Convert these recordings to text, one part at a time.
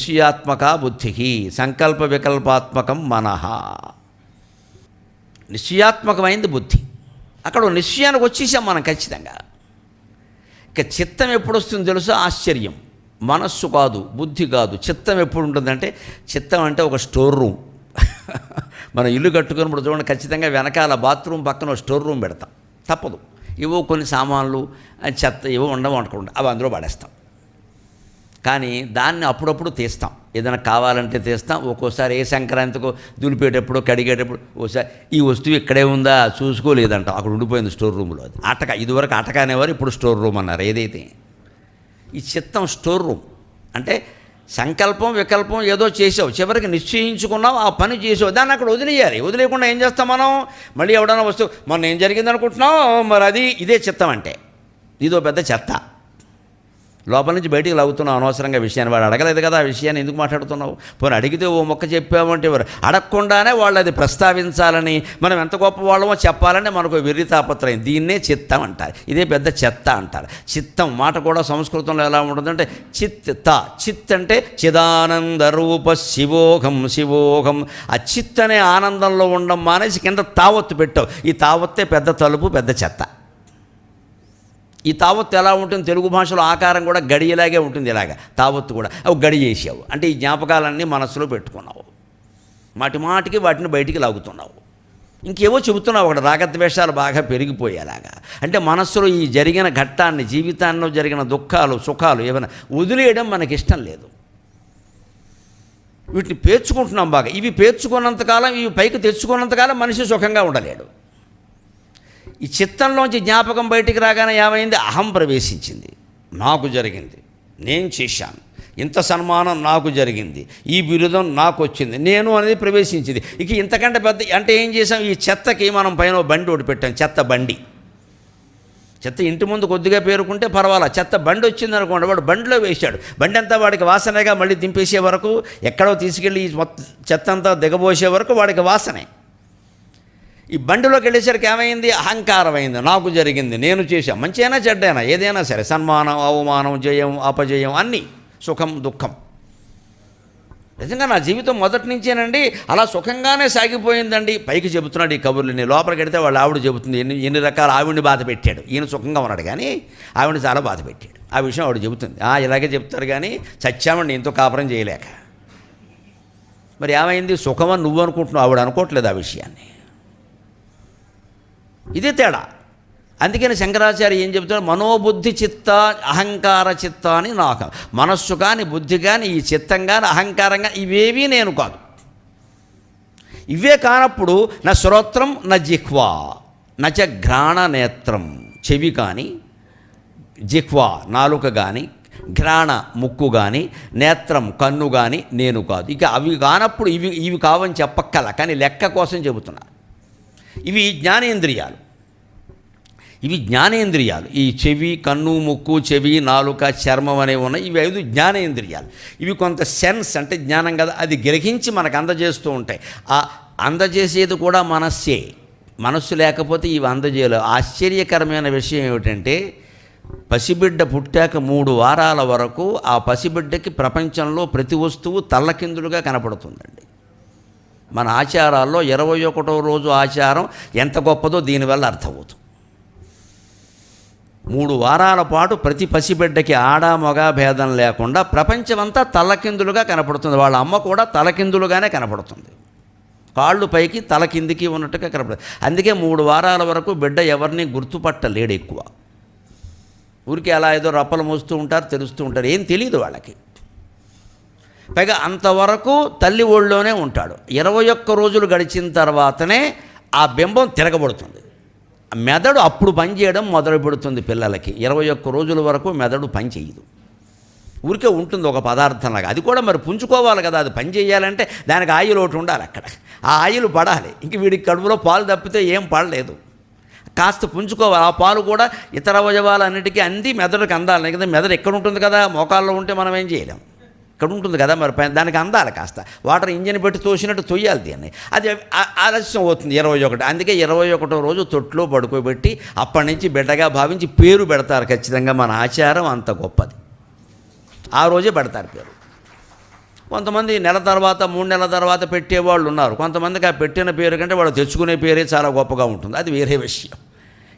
నిశ్చయాత్మక బుద్ధి సంకల్ప వికల్పాత్మకం మనః. నిశ్చయాత్మకమైంది బుద్ధి. అక్కడ నిశ్చయానికి వచ్చేసాం మనం ఖచ్చితంగా. ఇక చిత్తం ఎప్పుడు వస్తుందో తెలుసో? ఆశ్చర్యం. మనస్సు కాదు, బుద్ధి కాదు, చిత్తం ఎప్పుడు ఉంటుందంటే, చిత్తం అంటే ఒక స్టోర్ రూమ్. మనం ఇల్లు కట్టుకున్నప్పుడు చూడండి, ఖచ్చితంగా వెనకాల బాత్రూమ్ పక్కన ఒక స్టోర్ రూమ్ పెడతాం, తప్పదు. ఏవో కొన్ని సామాన్లు చెత్త ఏవో ఉండవు అనుకోండి, అవి అందులో పడేస్తాం. కానీ దాన్ని అప్పుడప్పుడు తీస్తాం, ఏదైనా కావాలంటే తీస్తాం. ఒక్కోసారి ఏ సంక్రాంతికో దులిపేటప్పుడు కడిగేటప్పుడు ఓసారి ఈ వస్తువు ఇక్కడే ఉందా చూసుకోలేదంటాం, అక్కడ ఉండిపోయింది స్టోర్ రూమ్లో. అది అటక, ఇదివరకు అటక అనేవారు, ఇప్పుడు స్టోర్ రూమ్ అన్నారు. ఏదైతే ఈ చిత్తం స్టోర్ రూమ్ అంటే సంకల్పం వికల్పం ఏదో చేసావు, చివరికి నిశ్చయించుకున్నావు, ఆ పని చేసావు, దాన్ని అక్కడ వదిలేయాలి. వదిలేయకుండా ఏం చేస్తాం మనం? మళ్ళీ ఎవడన్నా వస్తువు మొన్న ఏం జరిగింది అనుకుంటున్నావు, మరి అది ఇదే చిత్తం అంటే. ఇదో పెద్ద చెత్త, లోపల నుంచి బయటికి లాగుతున్నావు అనవసరంగా విషయాన్ని. వాడు అడగలేదు కదా, ఆ విషయాన్ని ఎందుకు మాట్లాడుతున్నావు? పోనీ అడిగితే ఓ మొక్క చెప్పామంటే ఎవరు అడగకుండానే వాళ్ళు అది ప్రస్తావించాలని, మనం ఎంత గొప్ప వాళ్ళమో చెప్పాలని మనకు వెర్రి తాపత్రయం. దీన్నే చిత్తం అంటారు. ఇదే పెద్ద చెత్త అంటారు. చిత్తం మాట కూడా సంస్కృతంలో ఎలా ఉంటుందంటే చిత్త. చిత్ అంటే చిదానంద రూప శివోహం శివోహం. ఆ చిత్ అనే ఆనందంలో ఉండడం మానేసి కింద తావత్తు పెట్టావు. ఈ తావత్తే పెద్ద తలుపు, పెద్ద చెత్త. ఈ తావత్తు ఎలా ఉంటుంది? తెలుగు భాషలో ఆకారం కూడా గడియలాగే ఉంటుంది. ఇలాగా తావత్తు కూడా అవి గడి చేసావు అంటే ఈ జ్ఞాపకాలన్నీ మనసులో పెట్టుకున్నావు, మాటి మాటికి వాటిని బయటికి లాగుతున్నావు. ఇంకేవో చెబుతున్నావు, అక్కడ రాగద్వేషాలు బాగా పెరిగిపోయేలాగా. అంటే మనస్సులో ఈ జరిగిన ఘట్టాన్ని, జీవితాల్లో జరిగిన దుఃఖాలు సుఖాలు ఏమైనా వదిలేయడం మనకి ఇష్టం లేదు. వీటిని పేర్చుకుంటున్నాం బాగా. ఇవి పేర్చుకున్నంతకాలం, ఇవి పైకి తెచ్చుకున్నంతకాలం మనిషి సుఖంగా ఉండలేడు. ఈ చిత్తంలోంచి జ్ఞాపకం బయటికి రాగానే ఏమైంది? అహం ప్రవేశించింది. నాకు జరిగింది, నేను చేశాను, ఇంత సన్మానం నాకు జరిగింది, ఈ బిరుదం నాకు వచ్చింది, నేను అనేది ప్రవేశించింది. ఇక ఇంతకంటే పెద్ద అంటే ఏం చేసాం? ఈ చెత్తకి మనం పైన బండి ఒకటి పెట్టాం, చెత్త బండి. చెత్త ఇంటి ముందు కొద్దిగా పేరుకుంటే పర్వాలా, చెత్త బండి వచ్చింది అనుకోండి, వాడు బండిలో వేశాడు. బండి అంతా వాడికి వాసనగా, మళ్ళీ దింపేసే వరకు, ఎక్కడో తీసుకెళ్ళి చెత్త అంతా దిగబోసే వరకు వాడికి వాసనే. ఈ బండిలోకి వెళ్ళేసరికి ఏమైంది? అహంకారమైంది. నాకు జరిగింది, నేను చేశాను. మంచి అయినా చెడ్డైనా ఏదైనా సరే, సన్మానం అవమానం జయం అపజయం అన్నీ, సుఖం దుఃఖం. నిజంగా నా జీవితం మొదటి నుంచేనండి అలా సుఖంగానే సాగిపోయిందండి. పైకి చెబుతున్నాడు ఈ కబుర్లని, లోపలికి వెడితే వాళ్ళ ఆవిడ చెబుతుంది ఎన్ని రకాల ఆవిడ్ని బాధ పెట్టాడు. ఈయన సుఖంగా ఉన్నాడు కానీ ఆవిడని చాలా బాధ పెట్టాడు. ఆ విషయం ఆవిడ చెబుతుంది. ఇలాగే చెప్తారు కానీ చచ్చామండి ఇంతో కాపురం చేయలేక. మరి ఏమైంది? సుఖమని నువ్వు అనుకుంటున్నావు, ఆవిడ అనుకోవట్లేదు ఆ విషయాన్ని. ఇదే తేడా. అందుకని శంకరాచార్య ఏం చెబుతాడు? మనోబుద్ధి చిత్త అహంకార చిత్త అని. నాకు మనస్సు కానీ బుద్ధి కానీ ఈ చిత్తం కానీ అహంకారం కానీ ఇవేవీ నేను కాదు. ఇవే కానప్పుడు నా శ్రోత్రం నా జిహ్వా నచ ఘ్రాణ నేత్రం, చెవి కానీ జిహ్వా నాలుక కానీ ఘ్రాణ ముక్కు కానీ నేత్రం కన్ను కానీ నేను కాదు. ఇక అవి కానప్పుడు ఇవి కావని చెప్పక్కల, కానీ లెక్క కోసం చెబుతున్నా. ఇవి జ్ఞానేంద్రియాలు. ఇవి జ్ఞానేంద్రియాలు. ఈ చెవి కన్ను ముక్కు చెవి నాలుక చర్మం అనేవి ఉన్నాయి. ఇవి 5 జ్ఞానేంద్రియాలు. ఇవి కొంత సెన్స్ అంటే జ్ఞానం కదా, అది గ్రహించి మనకు అందజేస్తూ ఉంటాయి. ఆ అందజేసేది కూడా మనస్సే. మనస్సు లేకపోతే ఇవి అందజేయలేవు. ఆశ్చర్యకరమైన విషయం ఏమిటంటే, పసిబిడ్డ పుట్టాక 3 వారాల వరకు ఆ పసిబిడ్డకి ప్రపంచంలో ప్రతి వస్తువు తల్లకిందులుగా కనపడుతుందండి. మన ఆచారాల్లో 21వ రోజు ఆచారం ఎంత గొప్పదో దీనివల్ల అర్థమవుతుంది. 3 వారాల పాటు ప్రతి పసిబిడ్డకి ఆడ మగ భేదం లేకుండా ప్రపంచమంతా తలకిందులుగా కనపడుతుంది. వాళ్ళ అమ్మ కూడా తలకిందులుగానే కనపడుతుంది. కాళ్ళు పైకి తల కిందికి ఉన్నట్టుగా కనపడుతుంది. అందుకే 3 వారాల వరకు బిడ్డ ఎవరిని గుర్తుపట్టలేడు ఎక్కువ. ఊరికి అలా ఏదో రప్పలు మోస్తూ ఉంటారు, తెలుస్తూ ఉంటారు, ఏం తెలియదు వాళ్ళకి. పైగా అంతవరకు తల్లి ఒళ్ళోనే ఉంటాడు. 21 రోజులు గడిచిన తర్వాతనే ఆ బింబం తిరగబడుతుంది. మెదడు అప్పుడు పనిచేయడం మొదలు పెడుతుంది పిల్లలకి. 21 రోజుల వరకు మెదడు పని చేయదు, ఊరికే ఉంటుంది ఒక పదార్థంలాగా. అది కూడా మరి పుంజుకోవాలి కదా, అది పని చేయాలంటే దానికి ఆయిల్ ఒకటి ఉండాలి అక్కడ. ఆ ఆయిల్ పడాలి. ఇంక వీడికి కడుపులో పాలు తప్పితే ఏం పడలేదు, కాస్త పుంజుకోవాలి. ఆ పాలు కూడా ఇతర అవయవాలన్నిటికీ అంది మెదడుకి అందాలి. కదా మెదడు ఎక్కడ ఉంటుంది కదా, మోకాల్లో ఉంటే మనం ఏం చేయలేం, ఇక్కడ ఉంటుంది కదా, మరి దానికి అందాలి. కాస్త వాటర్ ఇంజిన్ పెట్టి తోసినట్టు తొయ్యాలి దీన్ని. అది ఆలస్యం అవుతుంది 21. అందుకే 21వ రోజు తొట్లో పడుకోబెట్టి అప్పటి నుంచి బిడ్డగా భావించి పేరు పెడతారు. ఖచ్చితంగా మన ఆచారం అంత గొప్పది. ఆ రోజే పెడతారు పేరు. కొంతమంది నెల తర్వాత 3 నెలల తర్వాత పెట్టేవాళ్ళు ఉన్నారు. కొంతమందికి ఆ పెట్టిన పేరు కంటే వాళ్ళు తెచ్చుకునే పేరే చాలా గొప్పగా ఉంటుంది, అది వేరే విషయం.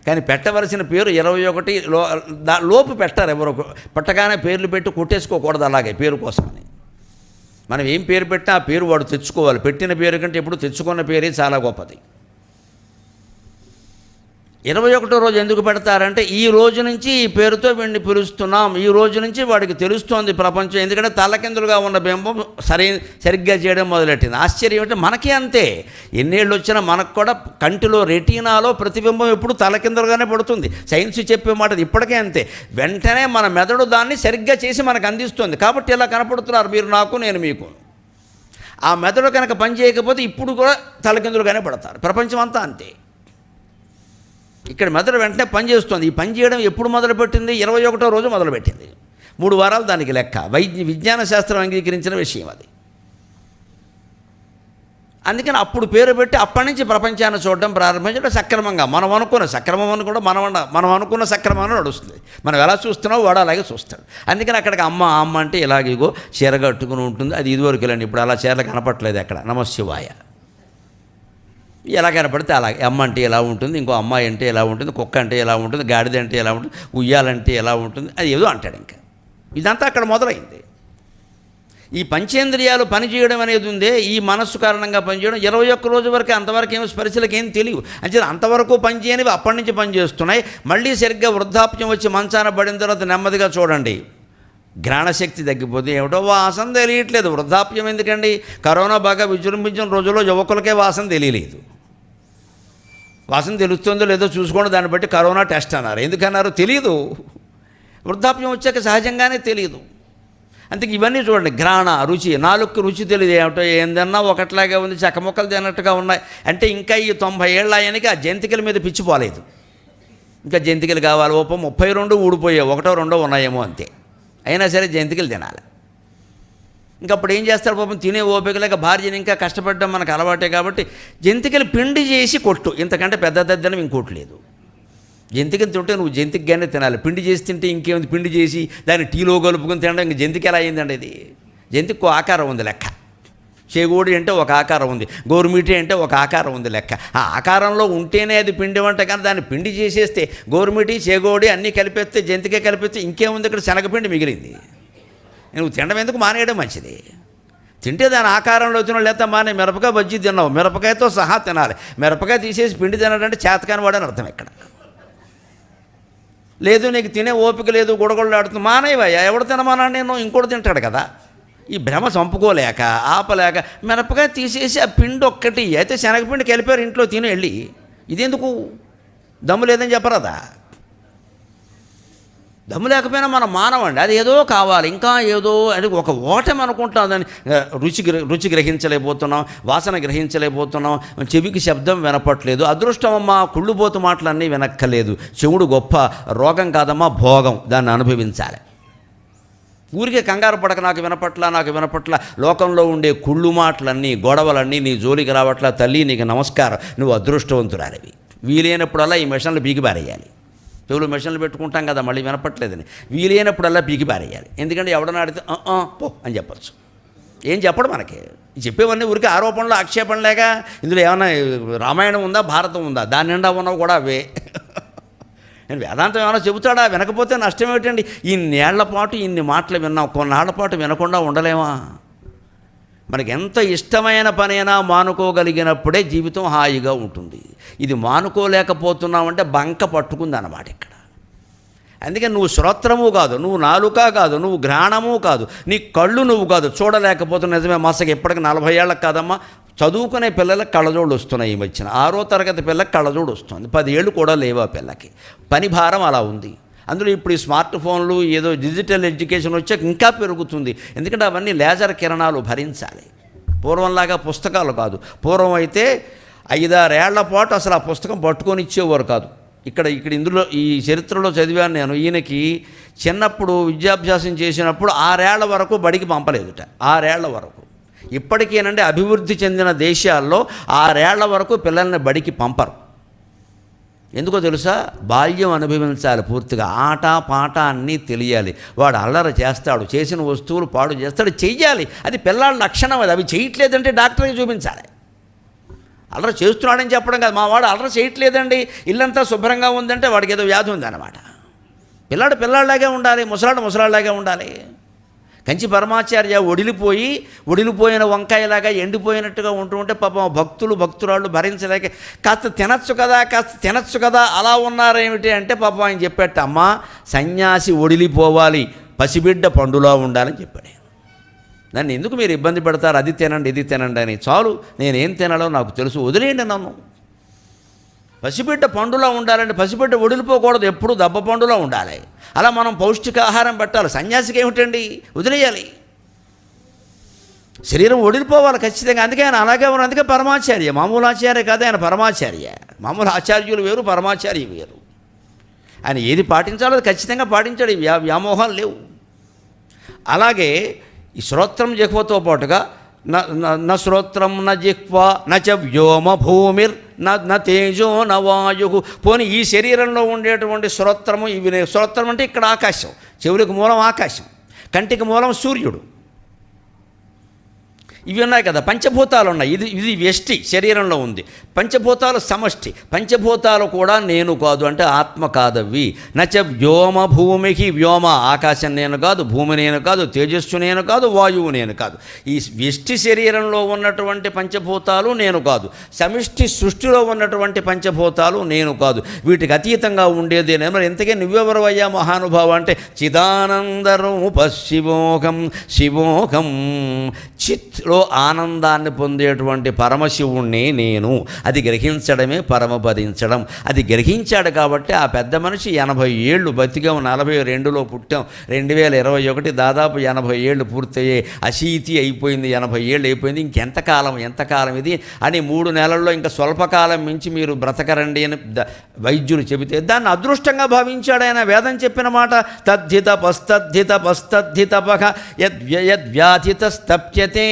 కానీ పెట్టవలసిన పేరు 21 లోపు పెట్టారు. ఎవరో పట్టగానే పేర్లు పెట్టి కొట్టేసుకోకూడదు అలాగే పేరు కోసమని. మనం ఏం పేరు పెట్టినా ఆ పేరు వాడు తెచ్చుకోవాలి. పెట్టిన పేరు కంటే ఎప్పుడు తెచ్చుకున్న పేరే చాలా గొప్పది. 21వ రోజు ఎందుకు పెడతారంటే ఈ రోజు నుంచి ఈ పేరుతో వీడిని పిలుస్తున్నాం, ఈ రోజు నుంచి వాడికి తెలుస్తోంది ప్రపంచం. ఎందుకంటే తలకిందులుగా ఉన్న బింబం సరిగ్గా చేయడం మొదలెట్టింది. ఆశ్చర్యం అంటే మనకే అంతే, ఎన్నేళ్ళు వచ్చినా మనకు కూడా కంటిలో రెటీనాలో ప్రతిబింబం ఎప్పుడు తలకిందులుగానే పడుతుంది. సైన్స్ చెప్పే మాట ఇప్పటికే అంతే. వెంటనే మన మెదడు దాన్ని సరిగ్గా చేసి మనకు అందిస్తుంది. కాబట్టి ఇలా కనపడుతున్నారు మీరు నాకు, నేను మీకు. ఆ మెదడు కనుక పని చేయకపోతే ఇప్పుడు కూడా తలకిందులుగానే పడతారు. ప్రపంచం అంతా అంతే. ఇక్కడ మెదడు వెంటనే పని చేస్తుంది. ఈ పని చేయడం ఎప్పుడు మొదలుపెట్టింది? 21వ రోజు మొదలుపెట్టింది. 3 వారాలు దానికి లెక్క. విజ్ఞాన శాస్త్రం అంగీకరించిన విషయం అది. అందుకని అప్పుడు పేరు పెట్టి అప్పటి నుంచి ప్రపంచాన్ని చూడడం ప్రారంభించడం సక్రమంగా. మనం అనుకున్న సక్రమం అని కూడా మనం అనుకున్న సక్రమాన్ని నడుస్తుంది. మనం ఎలా చూస్తున్నామో వాడు అలాగే చూస్తాడు. అందుకని అక్కడికి అమ్మ అంటే ఇలాగేగో చీర కట్టుకుని ఉంటుంది. అది ఇదివరకు వెళ్ళండి, ఇప్పుడు అలా చీరలు కనపట్లేదు ఎక్కడ. నమశివాయ. ఎలా కనపడితే అలా. అమ్మ అంటే ఎలా ఉంటుంది, ఇంకో అమ్మాయి అంటే ఎలా ఉంటుంది, కుక్క అంటే ఎలా ఉంటుంది, గాడిద అంటే ఎలా ఉంటుంది, ఉయ్యాలంటే ఎలా ఉంటుంది, అది ఏదో అంటాడు. ఇంకా ఇదంతా అక్కడ మొదలైంది. ఈ పంచేంద్రియాలు పనిచేయడం అనేది ఉందే, ఈ మనస్సు కారణంగా పనిచేయడం 21 రోజు వరకు. అంతవరకు ఏమో స్పర్శలకు ఏం తెలియవు. అంటే అంతవరకు పనిచేయనివి అప్పటి నుంచి పనిచేస్తున్నాయి. మళ్ళీ సరిగ్గా వృద్ధాప్యం వచ్చి మంచాన పడిన తర్వాత నెమ్మదిగా చూడండి, ఘ్రాణశక్తి తగ్గిపోతే ఏమిటో వాసన తెలియట్లేదు. వృద్ధాప్యం ఎందుకండి? కరోనా బాగా విజృంభించిన రోజుల్లో యువకులకే వాసన తెలియలేదు. వాసన తెలుస్తుందో లేదో చూసుకోండి, దాన్ని బట్టి కరోనా టెస్ట్ అన్నారు. ఎందుకన్నారు? తెలియదు. వృద్ధాప్యం వచ్చాక సహజంగానే తెలియదు. అందుకే ఇవన్నీ చూడండి, ఘ్రాణ, రుచి, నాలుగుకి రుచి తెలియదు. ఏమిటో ఏందన్నా ఒకట్లాగే ఉంది, చక్కమొక్కలు తిన్నట్టుగా ఉన్నాయి. అంటే ఇంకా ఈ 90 ఏళ్ళ ఆయనకి ఆ జంతికల మీద పిచ్చిపోలేదు. ఇంకా జంతికలు కావాలి. 32 ఊడిపోయాయి, 1, 2 ఉన్నాయేమో అంతే. అయినా సరే జంతికలు తినాలి. ఇంకప్పుడు ఏం చేస్తాడు పాపం, తినే ఓపిక లేక భార్యని ఇంకా కష్టపడడం మనకు అలవాటే కాబట్టి జంతికలు పిండి చేసి కొట్టు, ఇంతకంటే పెద్ద దద్దనం ఇంకోటి లేదు. జంతికలు తింటే నువ్వు జంతికగానే తినాలి. పిండి చేసి తింటే ఇంకేముంది, పిండి చేసి దాన్ని టీలో కలుపుకొని తినడం ఇంక జంతిక ఎలా అయిందండి? ఇది జంతికి ఒక ఆకారం ఉంది లెక్క. చేగోడి అంటే ఒక ఆకారం ఉంది, గోరుమిటి అంటే ఒక ఆకారం ఉంది లెక్క. ఆ ఆకారంలో ఉంటేనే అది పిండి వంట. కానీ దాన్ని పిండి చేసేస్తే గోరుమిటి, చేగోడి అన్నీ కలిపేస్తే, జంతిక కలిపేస్తే ఇంకేముంది? ఇక్కడ శనగపిండి మిగిలింది. నువ్వు తినడం ఎందుకు? మానేయడం మంచిది. తింటే దాని ఆకారంలో తిన, లేకపోతే మానే. మిరపకాయ బజ్జీ తిన్నావు, మిరపకాయతో సహా తినాలి. మిరపకాయ తీసేసి పిండి తినాలంటే చేతకాని వాడని అర్థం ఇక్కడ. లేదు నీకు తినే ఓపిక లేదు, గుడగొడలాడుతుంది, మానేవయ్యా. ఎవడు తినమానా? నేను ఇంకోటి తింటాడు కదా. ఈ భ్రమ చంపుకోలేక ఆపలేక మిరపకాయ తీసేసి ఆ పిండి ఒక్కటి అయితే శనగపిండి కలిపారు ఇంట్లో తిని వెళ్ళి. ఇదెందుకు? దమ్ము లేదని చెప్పరాదా? దమ్ము లేకపోయినా మనం మానవండి. అది ఏదో కావాలి, ఇంకా ఏదో అని ఒక ఓటమి అనుకుంటాం. దాన్ని రుచి గ్రహించలేకపోతున్నాం, వాసన గ్రహించలేకపోతున్నాం, చెవికి శబ్దం వినపట్లేదు. అదృష్టమమ్మా, కుళ్ళుబోతు మాటలన్నీ వినక్కలేదు. చెవుడు గొప్ప రోగం కాదమ్మా, భోగం. దాన్ని అనుభవించాలి. ఊరికే కంగారు పడక నాకు వినపట్ల లోకంలో ఉండే కుళ్ళు మాటలన్నీ, గొడవలన్నీ నీ జోలికి రావట్లా. తల్లి నీకు నమస్కారం, నువ్వు అదృష్టవంతురాలివి. వీలైనప్పుడల్లా ఈ మిషన్లు పీకి పారేయాలి. చెవులు మిషన్లు పెట్టుకుంటాం కదా, మళ్ళీ వినపట్లేదని. వీలైనప్పుడల్లా పీకి పారేయాలి. ఎందుకంటే ఎవడన్నా అడిగితే పో అని చెప్పచ్చు. ఏం చెప్పడు మనకి. చెప్పేవన్నీ ఊరికి ఆరోపణలు, ఆక్షేపణలేక. ఇందులో ఏమన్నా రామాయణం ఉందా, భారతం ఉందా? దాని నిండా ఉన్నవి కూడా అవే. నేను వేదాంతం ఏమైనా చెబుతాడా? వినకపోతే నష్టం ఏమిటండి? ఇన్నేళ్ల పాటు ఇన్ని మాటలు విన్నాం, కొన్నాళ్ల పాటు వినకుండా ఉండలేమా? మనకి ఎంత ఇష్టమైన పనైనా మానుకోగలిగినప్పుడే జీవితం హాయిగా ఉంటుంది. ఇది మానుకోలేకపోతున్నామంటే బంక పట్టుకుంది అన్నమాట ఇక్కడ. అందుకని నువ్వు శ్రోత్రము కాదు, నువ్వు నాలుక కాదు, నువ్వు ఘ్రాణము కాదు, నీ కళ్ళు నువ్వు కాదు. చూడలేకపోతున్న నిజమే, మసక ఎప్పటికి 40 ఏళ్ళకి కాదమ్మా. చదువుకునే పిల్లలకు కళ్ళజోడు వస్తున్నాయి. ఈ మధ్యన 6వ తరగతి పిల్లకి కళ్ళజోడు వస్తుంది. 10 ఏళ్ళు కూడా లేవు ఆ పిల్లకి. పని భారం అలా ఉంది. అందులో ఇప్పుడు ఈ స్మార్ట్ ఫోన్లు, ఏదో డిజిటల్ ఎడ్యుకేషన్ వచ్చాక ఇంకా పెరుగుతుంది. ఎందుకంటే అవన్నీ లేజర్ కిరణాలు భరించాలి. పూర్వంలాగా పుస్తకాలు కాదు. పూర్వం అయితే 5-6 ఏళ్ల పాటు అసలు ఆ పుస్తకం పట్టుకొని ఇచ్చేవారు కాదు. ఇందులో ఈ చరిత్రలో చదివాను నేను. ఈయనకి చిన్నప్పుడు విద్యాభ్యాసం చేసినప్పుడు 6 ఏళ్ల వరకు బడికి పంపలేదుట. 6 ఏళ్ల వరకు. ఇప్పటికేనండి అభివృద్ధి చెందిన దేశాల్లో 6 ఏళ్ల వరకు పిల్లల్ని బడికి పంపరు. ఎందుకో తెలుసా? బాల్యం అనుభవించాలి పూర్తిగా, ఆట పాట అన్నీ తెలియాలి. వాడు అల్లరి చేస్తాడు, చేసిన వస్తువులు పాడు చేస్తాడు, చెయ్యాలి. అది పిల్లల లక్షణం. అది అవి చేయట్లేదంటే డాక్టర్కి చూపించాలి. అల్లరి చేస్తున్నాడని చెప్పడం కాదు. మా వాడు అల్లరి చేయట్లేదండి, ఇల్లంతా శుభ్రంగా ఉందంటే వాడికి ఏదో వ్యాధి ఉందన్నమాట. పిల్లాడు పిల్లాడిలాగే ఉండాలి, ముసలాడు ముసలాడిలాగే ఉండాలి. కంచి పరమాచార్య ఒడిలిపోయిన వంకాయలాగా ఎండిపోయినట్టుగా ఉంటూ ఉంటే పాపం భక్తులు భక్తురాళ్ళు భరించలేక కాస్త తినచ్చు కదా అలా ఉన్నారేమిటి అంటే పాపం ఆయన చెప్పేట, అమ్మ సన్యాసి ఒడిలిపోవాలి, పసిబిడ్డ పండులా ఉండాలని చెప్పాడు. నన్ను ఎందుకు మీరు ఇబ్బంది పెడతారు, అది తినండి ఇది తినండి అని? చాలు, నేనేం తినాలో నాకు తెలుసు, వదిలేయండి నన్ను. పసిబిడ్డ పండులా ఉండాలంటే పసిబిడ్డ ఒడిలిపోకూడదు, ఎప్పుడు దెబ్బ పండులా ఉండాలి. అలా మనం పౌష్టికాహారం పెట్టాలి. సన్యాసికి ఏమిటండి, వదిలేయాలి. శరీరం ఒడిలిపోవాలి ఖచ్చితంగా. అందుకే ఆయన అలాగే ఉన్నారు. అందుకే పరమాచార్య, మామూలు ఆచార్య కాదు ఆయన, పరమాచార్య. మామూలు ఆచార్యులు వేరు, పరమాచార్య వేరు. ఆయన ఏది పాటించాలో అది ఖచ్చితంగా పాటించాడు, వ్యామోహాలు లేవు. అలాగే ఈ శ్రోత్రం జిహ్వతో పాటుగా న శ్రోత్రం న జిహ్వ నచ వ్యోమ భూమిర్ న తేజో న వాయు. పోనీ ఈ శరీరంలో ఉండేటువంటి శ్రోత్రము, ఇవి శ్రోత్రం అంటే ఇక్కడ ఆకాశం, చెవులకు మూలం ఆకాశం, కంటికి మూలం సూర్యుడు, ఇవి ఉన్నాయి కదా, పంచభూతాలు ఉన్నాయి. ఇది వ్యష్టి శరీరంలో ఉంది. పంచభూతాలు సమష్టి. పంచభూతాలు కూడా నేను కాదు అంటే ఆత్మ కాదవి. నచ వ్యోమ భూమికి, వ్యోమ ఆకాశం నేను కాదు, భూమి నేను కాదు, తేజస్సు నేను కాదు, వాయువు నేను కాదు. ఈ వ్యష్టి శరీరంలో ఉన్నటువంటి పంచభూతాలు నేను కాదు, సమిష్టి సృష్టిలో ఉన్నటువంటి పంచభూతాలు నేను కాదు. వీటికి అతీతంగా ఉండేది నేను. మరి ఇంతకే నువ్వెవరవయ్యా మహానుభావ అంటే చిదానందరూప శివోహం శివోహం. చిత్లో ఆనందాన్ని పొందేటువంటి పరమశివుణ్ణి నేను. అది గ్రహించడమే పరమపదించడం. అది గ్రహించాడు కాబట్టి ఆ పెద్ద మనిషి 80 ఏళ్ళు బతికాం. 42లో పుట్టాం, 2021 దాదాపు 80 ఏళ్ళు పూర్తయ్యాయి. అశీతి అయిపోయింది, 80 ఏళ్ళు అయిపోయింది. ఎంతకాలం ఇది అని 3 నెలల్లో ఇంకా స్వల్పకాలం మించి మీరు బ్రతకరండి అని వైద్యులు చెబితే దాన్ని అదృష్టంగా భావించాడు ఆయన. వేదం చెప్పిన మాట తద్ధిత పస్తద్ధితపహ యద్వ్యాధిత స్తప్యతే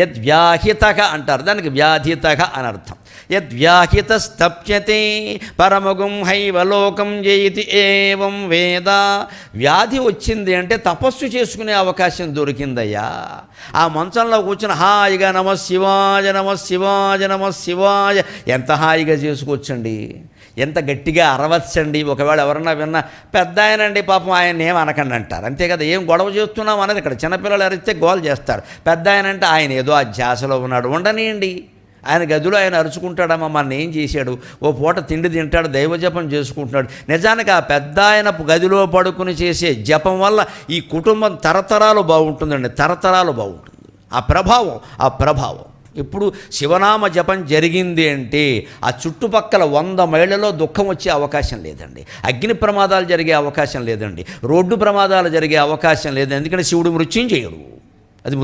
యద్వ్యాహితః అంటారు. దానికి వ్యాధితః అనర్థం. యద్వ్యాహిత స్తప్యతే పరమగుం హైవలోకం జయతి ఏవం వేద. వ్యాధి వచ్చింది అంటే తపస్సు చేసుకునే అవకాశం దొరికిందయ్యా. ఆ మంచంలో కూర్చుని హాయిగా నమ శివాయ నమ శివాయ నమ శివాయ ఎంత హాయిగా చేసుకోవచ్చండి, ఎంత గట్టిగా అరవచ్చండి. ఒకవేళ ఎవరన్నా విన్నా పెద్ద ఆయనండి పాపం ఆయన ఏం అనకండి అంటారు, అంతే కదా. ఏం గొడవ చేస్తున్నాం అనేది ఇక్కడ. చిన్నపిల్లలు అరిస్తే గోల్ చేస్తారు. పెద్ద ఆయన అంటే ఆయన ఏదో ఆ ధ్యాసలో ఉన్నాడు, ఉండనియండి. ఆయన గదిలో ఆయన అరుచుకుంటాడమ్మా, మన ఏం చేశాడు, ఓ పూట తిండి తింటాడు, దైవజపం చేసుకుంటున్నాడు. నిజానికి ఆ పెద్ద ఆయన గదిలో పడుకుని చేసే జపం వల్ల ఈ కుటుంబం తరతరాలు బాగుంటుందండి, తరతరాలు బాగుంటుంది. ఆ ప్రభావం ఇప్పుడు శివనామ జపం జరిగింది అంటే ఆ చుట్టుపక్కల 100 మైళ్ళలో దుఃఖం వచ్చే అవకాశం లేదండి, అగ్ని ప్రమాదాలు జరిగే అవకాశం లేదండి, రోడ్డు ప్రమాదాలు జరిగే అవకాశం లేదు. ఎందుకంటే శివుడు మృత్యుంజయుడు, అది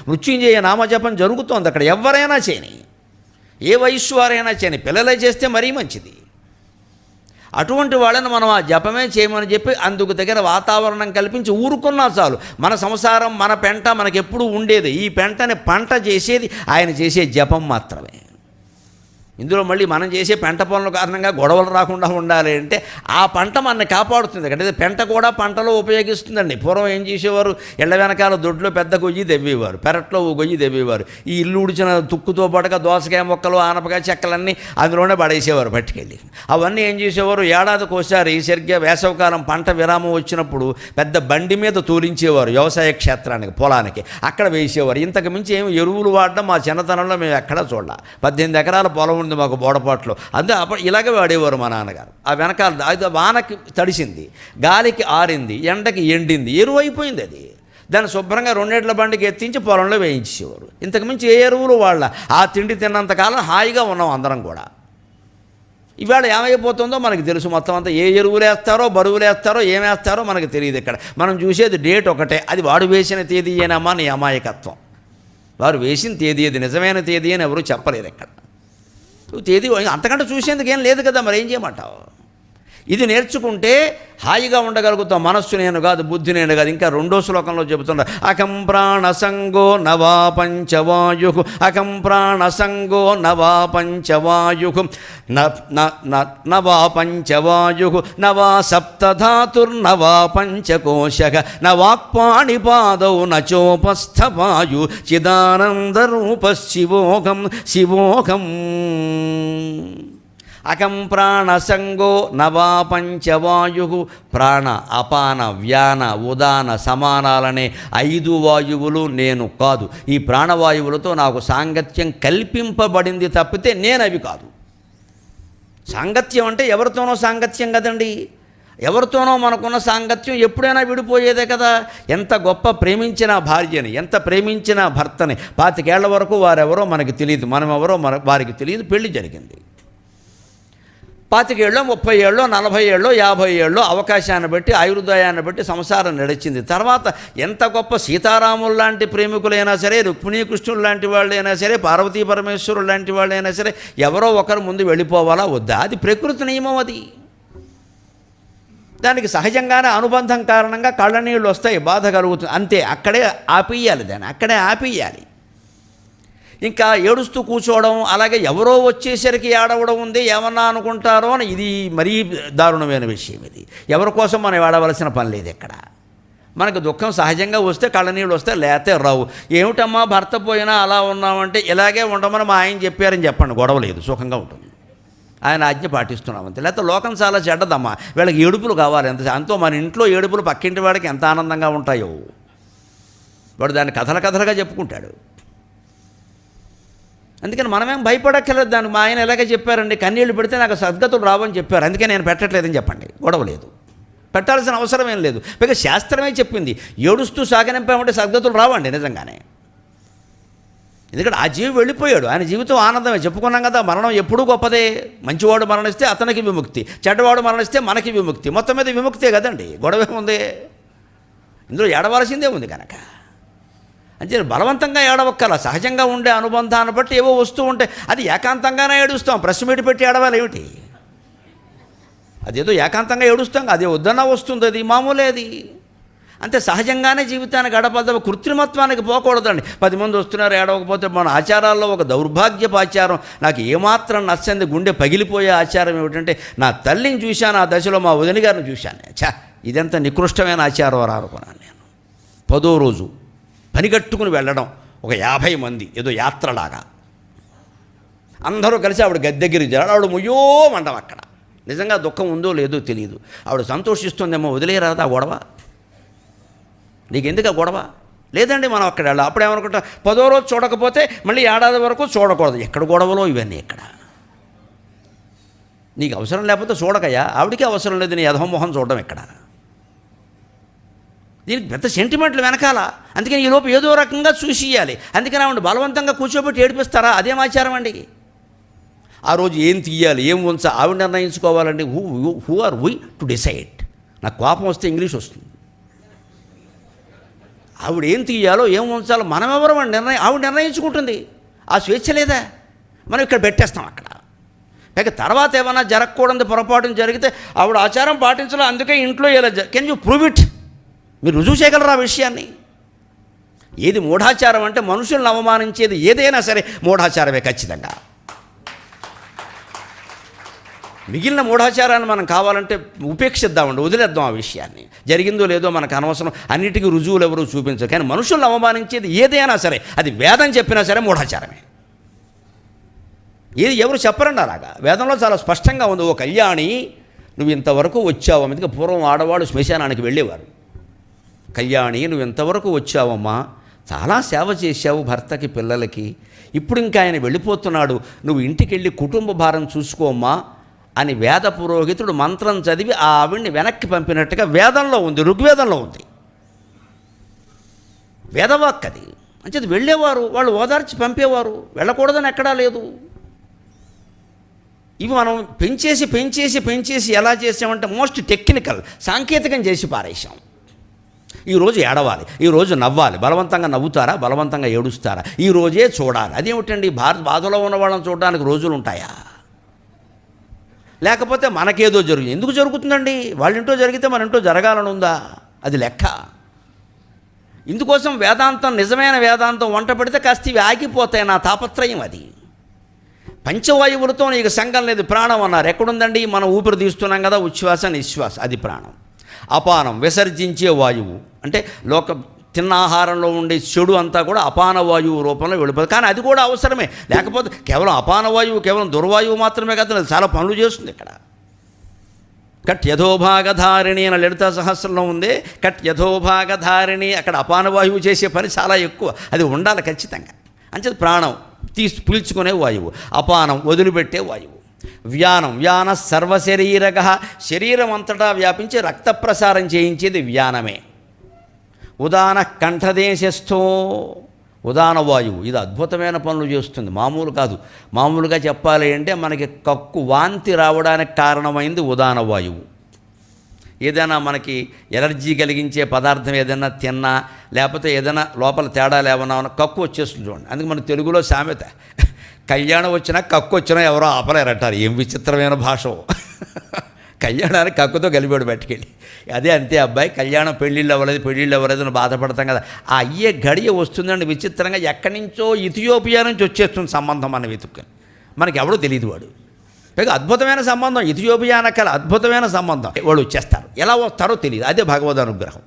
మృత్యుంజయ నామజపం జరుగుతోంది అక్కడ. ఎవరైనా చేయని, ఏ వయస్సు వారైనా చేయని, పిల్లలే చేస్తే మరీ మంచిది. అటువంటి వాళ్ళని మనం ఆ జపమే చేయమని చెప్పి అందుకు తగిన వాతావరణం కల్పించి ఊరుకున్నా చాలు. మన సంసారం, మన పెంట మనకెప్పుడు ఉండేది. ఈ పెంటని పంట చేసేది ఆయన చేసే జపం మాత్రమే. ఇందులో మళ్ళీ మనం చేసే పెంట పనుల కారణంగా గొడవలు రాకుండా ఉండాలి అంటే ఆ పంట మనల్ని కాపాడుతుంది. అంటే పెంట కూడా పంటలో ఉపయోగిస్తుందండి. పూర్వం ఏం చేసేవారు, ఇళ్ల వెనకాల దొడ్లో పెద్ద గొయ్యి దెవ్వేవారు, పెరట్లో ఓ గొయ్యి దెవ్వేవారు. ఈ ఇల్లు ఉడిచిన తుక్కుతో పాటుగా దోసకాయ మొక్కలు, ఆనపకాయ చెక్కలన్నీ అందులోనే పడేసేవారు పట్టుకెళ్ళి. అవన్నీ ఏం చేసేవారు, ఏడాదికి ఒకసారి సరిగ్గా వేసవకాలం పంట విరామం వచ్చినప్పుడు పెద్ద బండి మీద తోలించేవారు వ్యవసాయ క్షేత్రానికి, పొలానికి. అక్కడ వేసేవారు. ఇంతకు మించి ఏమి ఎరువులు వాడడం మా చిన్నతనంలో మేము ఎక్కడా చూడాలి. 18 ఎకరాల పొలం ఉంది మాకు బోడపాట్లో. అంతే అప్పుడు ఇలాగే వాడేవారు మా నాన్నగారు. ఆ వెనకాల అది వానకి తడిసింది, గాలికి ఆరింది, ఎండకి ఎండింది, ఎరువు అయిపోయింది. అది దాన్ని శుభ్రంగా 2 ఏళ్ల బండికి ఎత్తించి పొలంలో వేయించేవారు. ఇంతకుమించి ఏ ఎరువులు వాళ్ళ ఆ తిండి తిన్నంతకాలం హాయిగా ఉన్నాం అందరం కూడా. ఇవాళ ఏమైపోతుందో మనకు తెలుసు. మొత్తం అంతా ఏ ఎరువులు వేస్తారో, బరువులు వేస్తారో, ఏమేస్తారో మనకు తెలియదు. ఇక్కడ మనం చూసేది డేట్ ఒకటే, అది వాడు వేసిన తేదీ ఏనమ్మా నీ అమాయకత్వం. వారు వేసిన తేదీ అది నిజమైన తేదీ అని ఎవరు చెప్పలేరు. ఇక్కడ తేదీ అంతకంటే చూసేందుకు ఏం లేదు కదా, మరి ఏం చేయమంటావు. ఇది నేర్చుకుంటే హాయిగా ఉండగలుగుతాం. మనస్సు నేను కాదు, బుద్ధి నేను కాదు. ఇంకా రెండో శ్లోకంలో చెబుతున్నారు, అకం ప్రాణ సంగో నవా పంచవాయు, అకం ప్రాణ సంగో నవా పంచవాయు, నవా పంచవాయు, నవా సప్తధాతుర్నవా పంచకోశక, నవాక్పాణిపాదౌ నచోపస్థవాయు, చిదానందరూప శివోహం శివోహం. అకం ప్రాణ సంగో నవా పంచవాయు. ప్రాణ, అపాన, వ్యాన, ఉదాన, సమానాలనే 5 వాయువులు నేను కాదు. ఈ ప్రాణవాయువులతో నాకు సాంగత్యం కల్పింపబడింది తప్పితే నేనవి కాదు. సాంగత్యం అంటే ఎవరితోనో సాంగత్యం కదండి. ఎవరితోనో మనకున్న సాంగత్యం ఎప్పుడైనా విడిపోయేదే కదా. ఎంత గొప్ప ప్రేమించిన భార్యని, ఎంత ప్రేమించిన భర్తని 25 ఏళ్ల వరకు వారెవరో మనకి తెలియదు, మనమెవరో వారికి తెలియదు. పెళ్లి జరిగింది. 25 ఏళ్ళో, 30 ఏళ్ళో, 40 ఏళ్ళో, 50 ఏళ్ళో అవకాశాన్ని బట్టి, ఆయుర్దాయాన్ని బట్టి సంసారం నడిచింది. తర్వాత ఎంత గొప్ప సీతారాములు లాంటి ప్రేమికులైనా సరే, రుక్మిణీకృష్ణుడు లాంటి వాళ్ళైనా సరే, పార్వతీ పరమేశ్వరుడు లాంటి వాళ్ళైనా సరే, ఎవరో ఒకరు ముందు వెళ్ళిపోవాలా వద్దా? అది ప్రకృతి నియమం. అది దానికి సహజంగానే అనుబంధం కారణంగా కళ్ళనీళ్ళు వస్తాయి, బాధ కలుగుతుంది, అంతే. అక్కడే ఆపేయాలి, దాన్ని అక్కడే ఆపేయాలి. ఇంకా ఏడుస్తూ కూర్చోవడం, అలాగే ఎవరో వచ్చేసరికి ఏడవడం ఉంది, ఏమన్నా అనుకుంటారో అని, ఇది మరీ దారుణమైన విషయం. ఇది ఎవరి కోసం మనం ఏడవలసిన పని లేదు. ఇక్కడ మనకు దుఃఖం సహజంగా వస్తే కళ్ళనీళ్ళు వస్తే, లేతే రావు. ఏమిటమ్మా భర్త పోయినా అలా ఉన్నామంటే, ఇలాగే ఉండమని మా ఆయన చెప్పారని చెప్పండి, గొడవ లేదు, సుఖంగా ఉంటుంది. ఆయన ఆజ్ఞ పాటిస్తున్నాం అంతే. లేకపోతే లోకం చాలా చెడ్డదమ్మా, వీళ్ళకి ఏడుపులు కావాలి ఎంత. అంతో మన ఇంట్లో ఏడుపులు పక్కింటి వాడికి ఎంత ఆనందంగా ఉంటాయో, వాడు దాన్ని కథలుగా చెప్పుకుంటాడు. అందుకని మనమేం భయపడక్కర్లేదు దానికి. మా ఆయన ఎలాగే చెప్పారండి, కన్నీళ్ళు పెడితే నాకు సద్గతులు రావని చెప్పారు, అందుకే నేను పెట్టట్లేదని చెప్పండి, గొడవ లేదు. పెట్టాల్సిన అవసరం ఏం లేదు. పైగా శాస్త్రమే చెప్పింది, ఏడుస్తూ సాగనింపామంటే సద్గతులు రావండి నిజంగానే. ఎందుకంటే ఆ జీవి వెళ్ళిపోయాడు, ఆయన జీవితం ఆనందమే. చెప్పుకున్నాం కదా, మరణం ఎప్పుడూ గొప్పదే. మంచివాడు మరణిస్తే అతనికి విముక్తి, చెడ్డవాడు మరణిస్తే మనకి విముక్తి. మొత్తం మీద విముక్తే కదండి, గొడవే ఉంది. ఇందులో ఏడవలసిందే ఉంది కనుక. అంటే బలవంతంగా ఏడవక్కల, సహజంగా ఉండే అనుబంధాన్ని బట్టి ఏవో వస్తూ ఉంటాయి. అది ఏకాంతంగానే ఏడుస్తాం, ప్రెస్ మీట్ పెట్టి ఏడవాలి ఏమిటి? అదేదో ఏకాంతంగా ఏడుస్తాం, అదే వద్దన్నా వస్తుంది, అది మామూలే. అది అంతే, సహజంగానే జీవితాన్ని గడపద. కృత్రిమత్వానికి పోకూడదండి. 10 మంది వస్తున్నారు ఏడవకపోతే. మన ఆచారాల్లో ఒక దౌర్భాగ్యపు ఆచారం, నాకు ఏమాత్రం నచ్చంది, గుండె పగిలిపోయే ఆచారం ఏమిటంటే, నా తల్లిని చూశాను, ఆ దశలో మా వదిన గారిని చూశాను. ఇదెంత నికృష్టమైన ఆచారం రా అనుకున్నాను నేను. 10వ రోజు పనిగట్టుకుని వెళ్ళడం, ఒక 50 మంది, ఏదో యాత్రలాగా అందరూ కలిసి ఆవిడ గద్దె దగ్గరికి చేరాడు. ఆవిడ ముయ్యోమంటాం అక్కడ. నిజంగా దుఃఖం ఉందో లేదో తెలియదు. ఆవిడ సంతోషిస్తుందేమో, వదిలేరాదా ఆ గొడవ, నీకెందుకు ఆ గొడవ? లేదండి మనం అక్కడ వెళ్ళాలి. అప్పుడేమనుకుంటా, 10వ రోజు చూడకపోతే మళ్ళీ ఏడాది వరకు చూడకూడదు. ఎక్కడ గొడవలో ఇవన్నీ ఎక్కడ? నీకు అవసరం లేకపోతే చూడకయ్యా, ఆవిడికి అవసరం లేదు నీ యధమోహం చూడడం ఎక్కడ? దీనికి పెద్ద సెంటిమెంట్లు వెనకాల. అందుకని ఈ లోపు ఏదో రకంగా చూసియాలి. అందుకని ఆవిడ బలవంతంగా కూర్చోబెట్టి ఏడిపిస్తారా? అదేం ఆచారం అండి? ఆ రోజు ఏం తీయాలి, ఏం ఉంచా ఆవిడ నిర్ణయించుకోవాలండి. Who are we to decide? నాకు కోపం వస్తే ఇంగ్లీష్ వస్తుంది. ఆవిడ ఏం తీయాలో ఏం ఉంచాలో మనం ఎవరు ఆవిడ నిర్ణయించుకుంటుంది. ఆ స్వేచ్ఛ లేదా? మనం ఇక్కడ పెట్టేస్తాం అక్కడ. పైగా తర్వాత ఏమైనా జరగకూడదు, పొరపాటున జరిగితే ఆవిడ ఆచారం పాటించాలి, అందుకే ఇంట్లో ఇలా కెన్ యూ ప్రూవ్ ఇట్? మీరు రుజువు చేయగలరా ఆ విషయాన్ని? ఏది మూఢాచారం అంటే, మనుషులను అవమానించేది ఏదైనా సరే మూఢాచారమే ఖచ్చితంగా. మిగిలిన మూఢాచారాన్ని మనం కావాలంటే ఉపేక్షిద్దామండి, వదిలేద్దాం ఆ విషయాన్ని. జరిగిందో లేదో మనకు అనవసరం, అన్నిటికీ రుజువులు ఎవరు చూపించరు. కానీ మనుషులను అవమానించేది ఏదైనా సరే, అది వేదం చెప్పినా సరే మూఢాచారమే. ఏది ఎవరు చెప్పరండి అలాగా. వేదంలో చాలా స్పష్టంగా ఉంది. ఓ కళ్యాణి, నువ్వు ఇంతవరకు వచ్చావు. అందుకే పూర్వం ఆడవాళ్ళు శ్మశానానికి వెళ్ళేవారు. కళ్యాణి, నువ్వు ఇంతవరకు వచ్చావమ్మా, చాలా సేవ చేశావు భర్తకి, పిల్లలకి. ఇప్పుడు ఇంకా ఆయన వెళ్ళిపోతున్నాడు, నువ్వు ఇంటికి వెళ్ళి కుటుంబ భారం చూసుకోమ్మా అని వేద పురోహితుడు మంత్రం చదివి ఆ ఆవిడ్ని వెనక్కి పంపినట్టుగా వేదంలో ఉంది, ఋగ్వేదంలో ఉంది. వేదవాక్ అది. అంటే వెళ్ళేవారు, వాళ్ళు ఓదార్చి పంపేవారు, వెళ్ళకూడదని ఎక్కడా లేదు. ఇవి మనం పెంచేసి ఎలా చేసామంటే మోస్ట్ టెక్నికల్, సాంకేతికం చేసి పారేసాం. ఈరోజు ఏడవాలి, ఈరోజు నవ్వాలి. బలవంతంగా నవ్వుతారా, బలవంతంగా ఏడుస్తారా? ఈరోజే చూడాలి. అదేమిటండి, బాధలో ఉన్న వాళ్ళని చూడడానికి రోజులు ఉంటాయా? లేకపోతే మనకేదో జరుగుతుంది. ఎందుకు జరుగుతుందండి? వాళ్ళ ఇంట్లో జరిగితే మన ఇంట్లో జరగాలని ఉందా? అది లెక్క. ఇందుకోసం వేదాంతం, నిజమైన వేదాంతం వంట పెడితే కాస్త ఇవి ఆగిపోతాయి. నా తాపత్రయం అది. పంచవాయువులతో నీకు సంఘం లేదు. ప్రాణం అన్నారు. ఎక్కడుందండి? మనం ఊపిరి తీస్తున్నాం కదా, ఉచ్ఛ్వాస నిశ్వాస, అది ప్రాణం. అపానం విసర్జించే వాయువు, అంటే తిన్న ఆహారంలో ఉండే చెడు అంతా కూడా అపాన వాయువు రూపంలో వెళ్ళిపోతుంది. కానీ అది కూడా అవసరమే. లేకపోతే కేవలం అపాన వాయువు, కేవలం దుర్వాయువు మాత్రమే కాదు, చాలా పనులు చేస్తుంది. ఇక్కడ కట్ యథోభాగధారిణి అని లలితా సహస్రంలో ఉంది. కట్ యథోభాగధారిణి, అక్కడ అపాన వాయువు చేసే పని చాలా ఎక్కువ. అది ఉండాలి ఖచ్చితంగా. అంచేది ప్రాణం పీల్చుకునే వాయువు, అపానం వదిలిపెట్టే వాయువు, వ్యానం వ్యాన సర్వశరీరక, శరీరం అంతటా వ్యాపించి రక్త ప్రసారం చేయించేది వ్యానమే. ఉదాన కంఠదేశస్థో, ఉదాన వాయువు, ఇది అద్భుతమైన పనులు చేస్తుంది, మామూలు కాదు. మామూలుగా చెప్పాలి అంటే మనకి కక్కు వాంతి రావడానికి కారణమైంది ఉదాన వాయువు. ఏదైనా మనకి ఎలర్జీ కలిగించే పదార్థం ఏదైనా తిన్నా, లేకపోతే ఏదైనా లోపల తేడాలు ఏమన్నా కక్కు వచ్చేస్తుంది చూడండి. అందుకే మన తెలుగులో సామెత, కళ్యాణం వచ్చినా కక్కు వచ్చినా ఎవరో ఆపలేరంటారు. ఏం విచిత్రమైన భాష. కళ్యాణానికి కక్కుతో గలిపాడు బయటికెళ్ళి. అదే అంతే అబ్బాయి, కళ్యాణం పెళ్ళిళ్ళు అవ్వలేదు అని బాధపడతాం కదా. ఆ అయ్యే గడియ వస్తుందండి విచిత్రంగా. ఎక్కడి నుంచో ఇథియోపియా నుంచి వచ్చేస్తుంది సంబంధం మనం వెతుక్కుని. మనకి ఎవడో తెలియదు వాడు. పైగా అద్భుతమైన సంబంధం, ఇథియోపియా అనకల అద్భుతమైన సంబంధం. వాళ్ళు వచ్చేస్తారు, ఎలా వస్తారో తెలియదు. అదే భగవద్ అనుగ్రహం.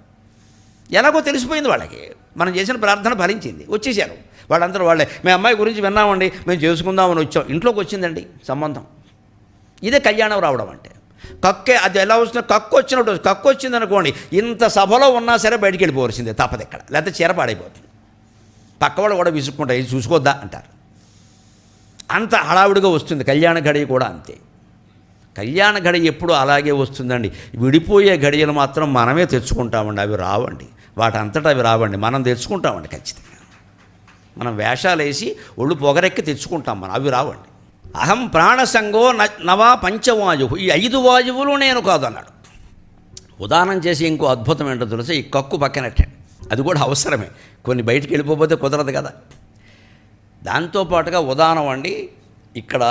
ఎలాగో తెలిసిపోయింది వాళ్ళకి. మనం చేసిన ప్రార్థన ఫలించింది, వచ్చేసారు వాళ్ళందరూ. వాళ్ళే మేము అమ్మాయి గురించి విన్నామండి, మేము చేసుకుందామని వచ్చాం. ఇంట్లోకి వచ్చిందండి సంబంధం. ఇదే కళ్యాణం రావడం అంటే. కక్కే అది ఎలా వస్తుందో, కక్కు వచ్చినట్టు. కక్కు వచ్చింది అనుకోండి, ఇంత సభలో ఉన్నా సరే బయటికి వెళ్ళిపోవలసిందే, తప్పదు. ఇక్కడ లేకపోతే చీర పాడైపోతుంది. పక్కవాళ్ళు కూడా విసుక్కుంటారు, ఇది చూసుకోద్దా అంటారు. అంత హడావుడిగా వస్తుంది. కళ్యాణ గడియ కూడా అంతే. కళ్యాణ గడియ ఎప్పుడు అలాగే వస్తుందండి. విడిపోయే గడియలు మాత్రం మనమే తెచ్చుకుంటామండి. అవి రావండి, వాటంతటా అవి రావండి, మనం తెచ్చుకుంటామండి ఖచ్చితంగా. మనం వేషాలు వేసి ఒళ్ళు పొగరెక్కి తెచ్చుకుంటాం మనం, అవి రావండి. అహం ప్రాణసంగో నవా పంచవాయు, ఈ 5 వాయువులు నేను కాదు అన్నాడు. ఉదాహరణ చేసి ఇంకో అద్భుతం ఏంటో తెలుసు, ఈ కక్కు పక్కనట్టండి. అది కూడా అవసరమే, కొన్ని బయటికి వెళ్ళిపోతే కుదరదు కదా. దాంతోపాటుగా ఉదాహరణ అండి, ఇక్కడ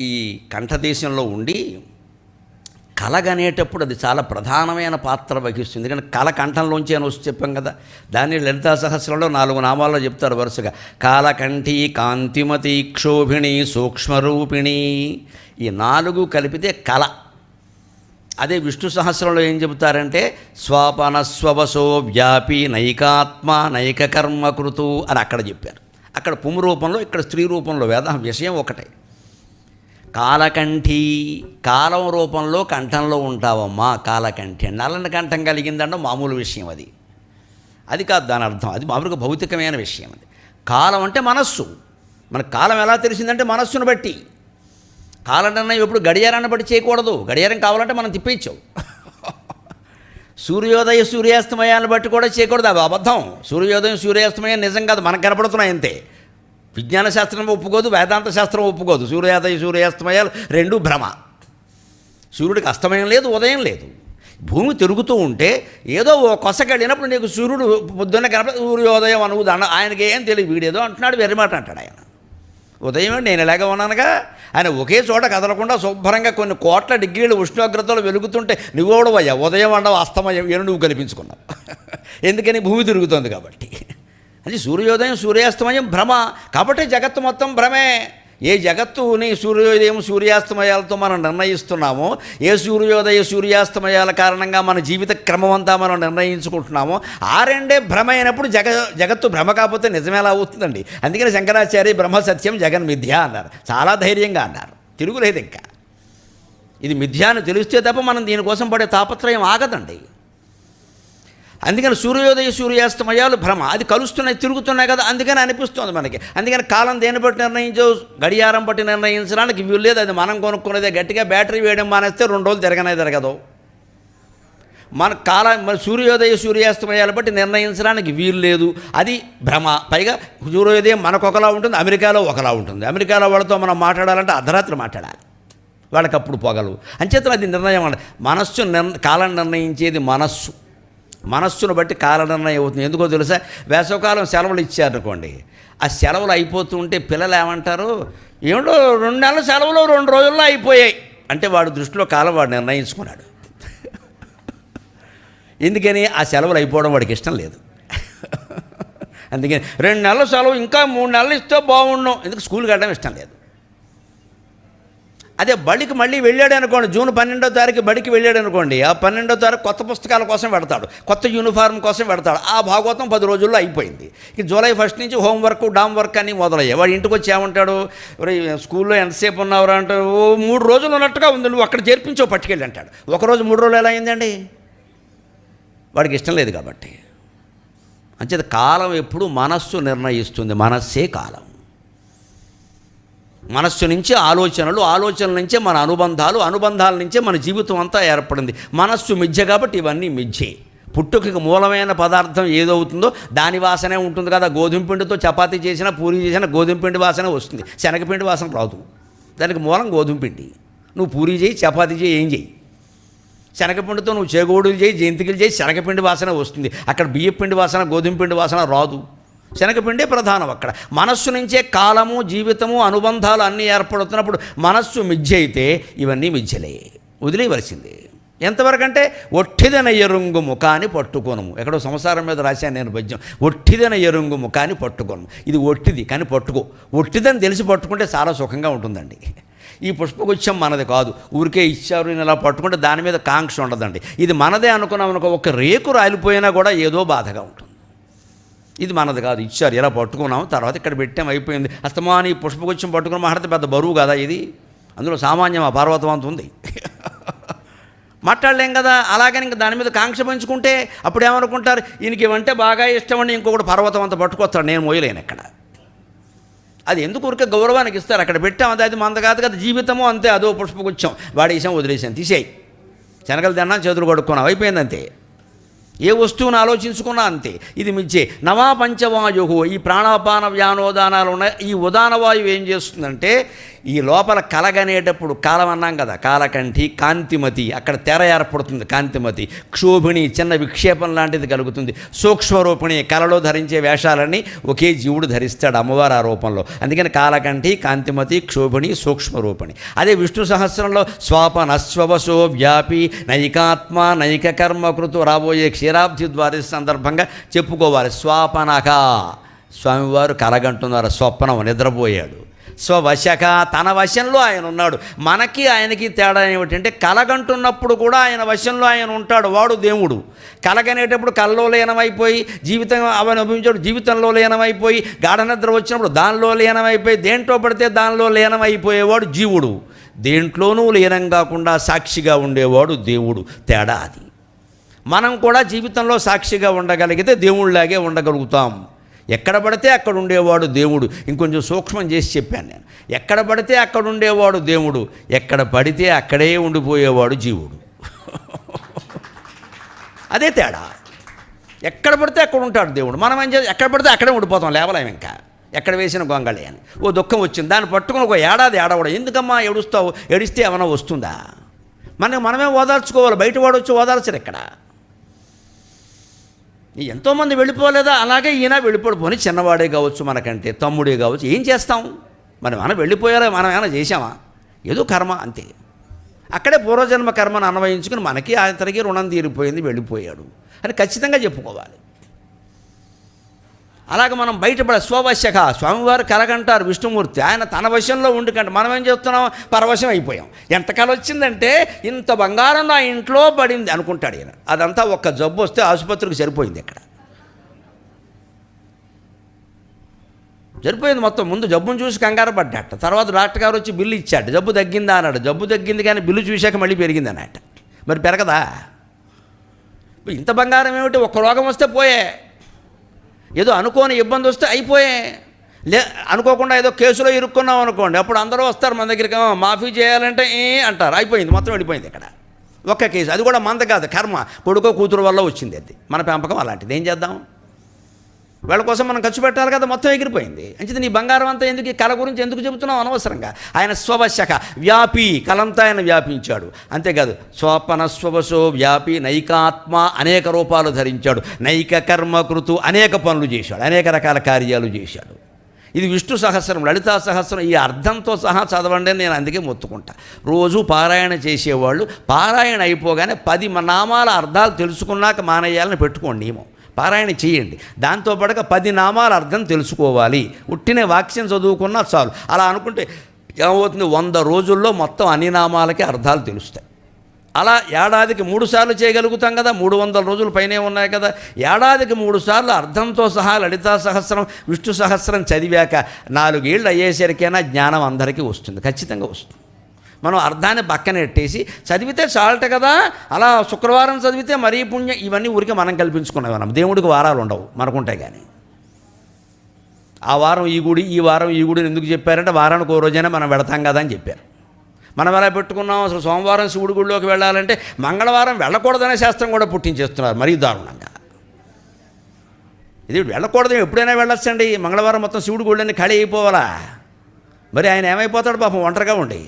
ఈ కంఠదేశంలో ఉండి కలగనేటప్పుడు అది చాలా ప్రధానమైన పాత్ర వహిస్తుంది. ఎందుకంటే కల కంఠంలోంచి అని వచ్చి చెప్పాం కదా. దాన్ని లలితా సహస్రంలో 4 నామాల్లో చెప్తారు వరుసగా. కాలకంఠి, కాంతిమతి, క్షోభిణి, సూక్ష్మరూపిణి, ఈ 4 కలిపితే కల. అదే విష్ణు సహస్రంలో ఏం చెబుతారంటే స్వాపన స్వవసో వ్యాపి నైకాత్మ నైక కర్మకృతు అని అక్కడ చెప్పారు. అక్కడ పుము రూపంలో, ఇక్కడ స్త్రీ రూపంలో. విషయం ఒకటే. కాలకంఠి, కాలం రూపంలో కంఠంలో ఉంటావమ్మా కాలకంఠి. నల్లని కంఠం కలిగిందంటే మామూలు విషయం అది. అది కాదు దాని అర్థం. అది మామూలుగా భౌతికమైన విషయం. అది కాలం అంటే మనస్సు. మన కాలం ఎలా తెలిసిందంటే మనస్సును బట్టి. కాలం నిర్ణయం ఎప్పుడు గడియారాన్ని బట్టి చేయకూడదు. గడియారం కావాలంటే మనం తిప్పించావు. సూర్యోదయ సూర్యాస్తమయాన్ని బట్టి కూడా చేయకూడదు, అవి అబద్ధం. సూర్యోదయం సూర్యాస్తమయం నిజం కాదు, మనకు కనపడుతున్నాయి అంతే. విజ్ఞాన శాస్త్రం ఒప్పుకోదు, వేదాంత శాస్త్రం ఒప్పుకోదు. సూర్యోదయ సూర్యాస్తమయాలు 2 భ్రమ. సూర్యుడికి అస్తమయం లేదు, ఉదయం లేదు. భూమి తిరుగుతూ ఉంటే ఏదో ఓ కొసకెళ్ళినప్పుడు నీకు సూర్యుడు పొద్దున్న కనపడి సూర్యోదయం అనువుదు అన్న. ఆయనకి ఏం తెలియదు, వీడేదో అంటున్నాడు, వెర్రిమాట అంటాడు ఆయన. ఉదయం నేను ఇలాగే ఉన్నానుగా. ఆయన ఒకే చోట కదలకుండా శుభ్రంగా కొన్ని కోట్ల డిగ్రీలు ఉష్ణోగ్రతలు వెలుగుతుంటే నువ్వు కూడా పోయా ఉదయం అండవు అస్తమయం ఏను నువ్వు కల్పించుకున్నావు. ఎందుకని? భూమి తిరుగుతోంది కాబట్టి. అది సూర్యోదయం సూర్యాస్తమయం భ్రమ. కాబట్టి జగత్తు మొత్తం భ్రమే. ఏ జగత్తుని సూర్యోదయం సూర్యాస్తమయాలతో మనం నిర్ణయిస్తున్నామో, ఏ సూర్యోదయ సూర్యాస్తమయాల కారణంగా మన జీవిత క్రమం అంతా మనం నిర్ణయించుకుంటున్నామో, ఆ 2 భ్రమ అయినప్పుడు జగత్తు భ్రమ కాకపోతే నిజమేలా అవుతుందండి. అందుకని శంకరాచార్య బ్రహ్మ సత్యం జగన్ మిథ్య అన్నారు. చాలా ధైర్యంగా అన్నారు, తిరుగులేదు. ఇంకా ఇది మిథ్య అని తెలిస్తే తప్ప మనం దీనికోసం పడే తాపత్రయం ఆగదండి. అందుకని సూర్యోదయ సూర్యాస్తమయాలు భ్రమ. అది కలుస్తున్నాయి, తిరుగుతున్నాయి కదా, అందుకని అనిపిస్తుంది మనకి. అందుకని కాలం దేన్ని బట్టి నిర్ణయించవు, గడియారం బట్టి నిర్ణయించడానికి వీలు లేదు. అది మనం కొనుక్కునేదే. గట్టిగా బ్యాటరీ వేయడం మానేస్తే 2 రోజులు తిరగదు. మన మన సూర్యోదయ సూర్యాస్తమయాలు బట్టి నిర్ణయించడానికి వీలు లేదు. అది భ్రమ. పైగా సూర్యోదయం మనకొకలా ఉంటుంది, అమెరికాలో ఒకలా ఉంటుంది. అమెరికాలో వాళ్ళతో మనం మాట్లాడాలంటే అర్ధరాత్రి మాట్లాడాలి, వాళ్ళకప్పుడు పొగలు. అంచేత అది నిర్ణయం అంటే మనస్సు కాలం నిర్ణయించేది మనస్సు. మనస్సును బట్టి కాల నిర్ణయం అవుతుంది. ఎందుకో తెలుసా? వేసవకాలం సెలవులు ఇచ్చారనుకోండి, ఆ సెలవులు అయిపోతుంటే పిల్లలు ఏమంటారు, ఏమిటో 2 నెలల సెలవులు 2 రోజుల్లో అయిపోయాయి. అంటే వాడి దృష్టిలో కాలం వాడు నిర్ణయించుకున్నాడు. ఎందుకని ఆ సెలవులు అయిపోవడం వాడికి ఇష్టం లేదు. అందుకని 2 నెలల సెలవు ఇంకా 3 నెలలు ఇస్తే బాగుండు, ఎందుకు స్కూల్కి వెళ్ళడం ఇష్టం లేదు. అదే బడికి మళ్ళీ వెళ్ళాడు అనుకోండి, జూన్ 12వ తారీఖు బడికి వెళ్ళాడు అనుకోండి, ఆ 12వ తారీఖు కొత్త పుస్తకాల కోసం పెడతాడు, కొత్త యూనిఫారం కోసం పెడతాడు. ఆ భాగవతం 10 రోజుల్లో అయిపోయింది. ఇక జూలై 1 నుంచి హోంవర్క్ డామ్ వర్క్ అని మొదలయ్యాయి. వాడు ఇంటికి వచ్చి ఏమంటాడు, స్కూల్లో ఎంతసేపు ఉన్నావురా అంటాడు. 3 రోజులు ఉన్నట్టుగా ఉంది, నువ్వు అక్కడ చేర్పించావు పట్టుకెళ్ళి అంటాడు. ఒకరోజు 3 రోజులు ఎలా అయిందండి? వాడికి ఇష్టం లేదు కాబట్టి. అంచేత కాలం ఎప్పుడు మనస్సు నిర్ణయిస్తుంది. మనస్సే కాలం. మనస్సు నుంచి ఆలోచనలు, ఆలోచనల నుంచే మన అనుబంధాలు, అనుబంధాల నుంచే మన జీవితం అంతా ఏర్పడింది. మనస్సు మిథ్య కాబట్టి ఇవన్నీ మిథ్యే. పుట్టుకకి మూలమైన పదార్థం ఏదవుతుందో దాని వాసనే ఉంటుంది కదా. గోధుమ పిండితో చపాతీ చేసినా పూరి చేసినా గోధుమ పిండి వాసనే వస్తుంది, శనగపిండి వాసన రాదు. దానికి మూలం గోధుమ పిండి. నువ్వు పూరి చేయి, చపాతీ చేయి, ఏం చేయి, శనగపిండితో నువ్వు చేగోడులు చేయి, జంతికలు చేయి, శనగపిండి వాసన వస్తుంది. అక్కడ బియ్యపిండి వాసన, గోధుమ పిండి వాసన రాదు. శనగపిండే ప్రధానం అక్కడ. మనస్సు నుంచే కాలము, జీవితము, అనుబంధాలు అన్నీ ఏర్పడుతున్నప్పుడు మనస్సు మిథ్య అయితే ఇవన్నీ మిథ్యలే, వదిలేయవలసిందే. ఎంతవరకు అంటే ఒట్టిదన ఎరుంగు ముఖాన్ని పట్టుకోనము. ఎక్కడో సంసారం మీద రాశాను నేను పద్యం. ఒట్టిదన ఎరుంగు ముఖాన్ని పట్టుకోనము. ఇది ఒట్టిది కానీ పట్టుకో. ఒట్టిదని తెలిసి పట్టుకుంటే చాలా సుఖంగా ఉంటుందండి. ఈ పుష్పగుచ్చం మనది కాదు, ఊరికే ఇచ్చారు నేను ఇలా పట్టుకుంటే దాని మీద కాంక్ష ఉండదండి. ఇది మనదే అనుకున్నాం అనుకో, ఒక రేకు రాలిపోయినా కూడా ఏదో బాధగా ఉంటుంది. ఇది మనది కాదు, ఇచ్చారు ఇలా పట్టుకున్నాము, తర్వాత ఇక్కడ పెట్టాం, అయిపోయింది. అస్తమాని ఈ పుష్పగుచ్చం పట్టుకుని మాట్లాడితే పెద్ద బరువు కదా ఇది, అందులో సామాన్యం ఆ పర్వతం అంత ఉంది, మాట్లాడలేం కదా. అలాగని ఇంకా దాని మీద కాంక్ష పెంచుకుంటే అప్పుడు ఏమనుకుంటారు, ఈయనకి ఇవంటే బాగా ఇష్టమండి, ఇంకొకటి పర్వతం అంతా పట్టుకొస్తాడు, నేను మోయలేను ఎక్కడ. అది ఎందుకు ఊరికే గౌరవానికి ఇస్తారు, అక్కడ పెట్టాం, అది మంద కాదు కదా. జీవితము అంతే, అదో పుష్పగుచ్చం, వాడేసాం వదిలేసాం, తీసేయి. శనగలు తిన్నా చేతులు కడుక్కున్నాం, అయిపోయింది అంతే. ఏ వస్తువును ఆలోచించుకున్నా అంతే. ఇది మించే నవా పంచవాయువు. ఈ ప్రాణాపాన వ్యానోదానాలు ఉన్నాయి. ఈ ఉదాన వాయువు ఏం చేస్తుందంటే, ఈ లోపల కలగనేటప్పుడు కాలం అన్నాం కదా, కాలకంఠి, కాంతిమతి, అక్కడ తెర ఏర్పడుతుంది కాంతిమతి. క్షోభిణి, చిన్న విక్షేపం లాంటిది కలుగుతుంది. సూక్ష్మరూపిణి, కలలో ధరించే వేషాలన్నీ ఒకే జీవుడు ధరిస్తాడు, అమ్మవారు ఆ రూపంలో. అందుకని కాలకంఠి, కాంతిమతి, క్షోభిణి, సూక్ష్మరూపిణి. అదే విష్ణు సహస్రంలో స్వాపనస్వవసో వ్యాపి నైకాత్మ నైక కర్మకృతు రాబోయే క్షీరాబ్ది ద్వాదశి సందర్భంగా చెప్పుకోవాలి. స్వాపనక, స్వామివారు కలగంటున్నారు, స్వప్నం, నిద్రపోయాడు. స్వవశక, తన వశంలో ఆయన ఉన్నాడు. మనకి ఆయనకి తేడా ఏమిటంటే, కలగంటున్నప్పుడు కూడా ఆయన వశంలో ఆయన ఉంటాడు, వాడు దేవుడు. కలగనేటప్పుడు కల్లో లీనమైపోయి జీవితం అవనుభవించాడు, జీవితంలో లీనమైపోయి గాఢనిద్ర వచ్చినప్పుడు దానిలో లీనమైపోయి దేంట్లో పడితే దానిలో లీనమైపోయేవాడు జీవుడు. దేంట్లోనూ లీనం కాకుండా సాక్షిగా ఉండేవాడు దేవుడు. తేడా అది. మనం కూడా జీవితంలో సాక్షిగా ఉండగలిగితే దేవుళ్ళలాగే ఉండగలుగుతాం. ఎక్కడ పడితే అక్కడ ఉండేవాడు దేవుడు. ఇంకొంచెం సూక్ష్మం చేసి చెప్పాను నేను. ఎక్కడ పడితే అక్కడ ఉండేవాడు దేవుడు, ఎక్కడ పడితే అక్కడే ఉండిపోయేవాడు జీవుడు. అదే తేడా. ఎక్కడ పడితే అక్కడ ఉంటాడు దేవుడు. మనం ఏం చేసి ఎక్కడ పడితే అక్కడే ఉండిపోతాం, లేవలేం. ఇంకా ఎక్కడ వేసిన గొంగళి అని ఓ దుఃఖం వచ్చింది, దాన్ని పట్టుకుని ఒక ఏడాది ఏడవడం. ఎందుకమ్మా ఏడుస్తావు? ఏడిస్తే ఏమైనా వస్తుందా? మనమే ఓదార్చుకోవాలి, బయట వాడు వచ్చి ఓదార్చరు. ఇక్కడ ఎంతోమంది వెళ్ళిపోలేదా, అలాగే ఈయన వెళ్ళిపోయి, చిన్నవాడే కావచ్చు, మనకంటే తమ్ముడే కావచ్చు, ఏం చేస్తాం? మనం వెళ్ళిపోయారా? మనం ఏమైనా చేసామా? ఏదో కర్మ అంతే. అక్కడే పూర్వజన్మ కర్మను అన్వయించుకుని మనకి అతనికి రుణం తీరిపోయింది, వెళ్ళిపోయాడు అని ఖచ్చితంగా చెప్పుకోవాలి. అలాగే మనం బయటపడ స్వవశక, స్వామివారు కలగంటారు విష్ణుమూర్తి, ఆయన తన వశంలో ఉండుకంటే మనం ఏం చేస్తున్నాం? పరవశం అయిపోయాం. ఎంతకాలం వచ్చిందంటే, ఇంత బంగారం నా ఇంట్లో పడింది అనుకుంటాడు ఈయన. అదంతా ఒక్క జబ్బు వస్తే ఆసుపత్రికి సరిపోయింది. ఇక్కడ సరిపోయింది మొత్తం. ముందు జబ్బును చూసి కంగారు పడ్డాట, తర్వాత డాక్టర్ గారు వచ్చి బిల్లు ఇచ్చాడు, జబ్బు తగ్గిందా అన్నాడు. జబ్బు తగ్గింది కానీ బిల్లు చూశాక మళ్ళీ పెరిగింది అన్నట్ట. మరి పెరగదా? ఇంత బంగారం ఏమిటి? ఒక్క రోగం వస్తే పోయే, ఏదో అనుకోని ఇబ్బంది వస్తే అయిపోయే. అనుకోకుండా ఏదో కేసులో ఇరుక్కున్నాం అనుకోండి, అప్పుడు అందరూ వస్తారు మన దగ్గరికి, మాఫీ చేయాలంటే అంటారు, అయిపోయింది, మొత్తం వెళ్ళిపోయింది. ఇక్కడ ఒక్క కేసు, అది కూడా మంద కాదు, కర్మ, కొడుకో కూతురు వల్ల వచ్చింది. అది మన పెంపకం అలాంటిది. ఏం చేద్దాం? వాళ్ళ కోసం మనం ఖర్చు పెట్టాలి కదా, మొత్తం ఎగిరిపోయింది. అంచేది నీ బంగారం అంతా ఎందుకు? ఈ కళ గురించి ఎందుకు చెబుతున్నావు అనవసరంగా? ఆయన స్వవశక, వ్యాపి, కలంతా ఆయన వ్యాపించాడు. అంతేకాదు, స్వపన స్వవశో వ్యాపి నైకాత్మ, అనేక రూపాలు ధరించాడు. నైక కర్మకృతు, అనేక పనులు చేశాడు, అనేక రకాల కార్యాలు చేశాడు. ఇది విష్ణు సహస్రం, లలితా సహస్రం, ఈ అర్థంతో సహా చదవండి అని నేను అందుకే మొత్తుకుంటా. రోజు పారాయణ చేసేవాళ్ళు పారాయణ అయిపోగానే 10 నామాల అర్థాలు తెలుసుకున్నాక మానేయాలని పెట్టుకోండి నియమం. పారాయణ చేయండి, దాంతోపాటుగా 10 నామాల అర్థం తెలుసుకోవాలి. ఉట్టినే వాక్యం చదువుకున్నా చాలు. అలా అనుకుంటే ఏమవుతుంది, 100 రోజుల్లో మొత్తం అన్ని నామాలకి అర్థాలు తెలుస్తాయి. అలా ఏడాదికి 3 సార్లు చేయగలుగుతాం కదా, 300 రోజుల పైనే ఉన్నాయి కదా. ఏడాదికి 3 సార్లు అర్థంతో సహా లలితా సహస్రం, విష్ణు సహస్రం చదివాక 4 ఏళ్ళు అయ్యేసరికైనా జ్ఞానం అందరికీ వస్తుంది, ఖచ్చితంగా వస్తుంది. మనం అర్థాన్ని పక్కన పెట్టేసి చదివితే చాలట కదా, అలా శుక్రవారం చదివితే మరీ పుణ్యం, ఇవన్నీ ఊరికే మనం కల్పించుకున్నాం. మనం దేవుడికి వారాలు ఉండవు, మనకుంటాయి. కానీ ఆ వారం ఈ గుడి, ఈ వారం ఈ గుడిని ఎందుకు చెప్పారంటే వారానికి 1 రోజైనా మనం వెళతాం కదా అని చెప్పారు. మనం ఎలా పెట్టుకున్నాం, అసలు సోమవారం శివుడి గుడిలోకి వెళ్ళాలంటే మంగళవారం వెళ్ళకూడదనే శాస్త్రం కూడా పుట్టించేస్తున్నారు మరీ దారుణంగా. ఇది వెళ్ళకూడదు, ఎప్పుడైనా వెళ్ళొచ్చండి. మంగళవారం మొత్తం శివుడి గుళ్ళని ఖాళీ అయిపోవాలా? మరి ఆయన ఏమైపోతాడు పాపం ఒంటరిగా ఉండి.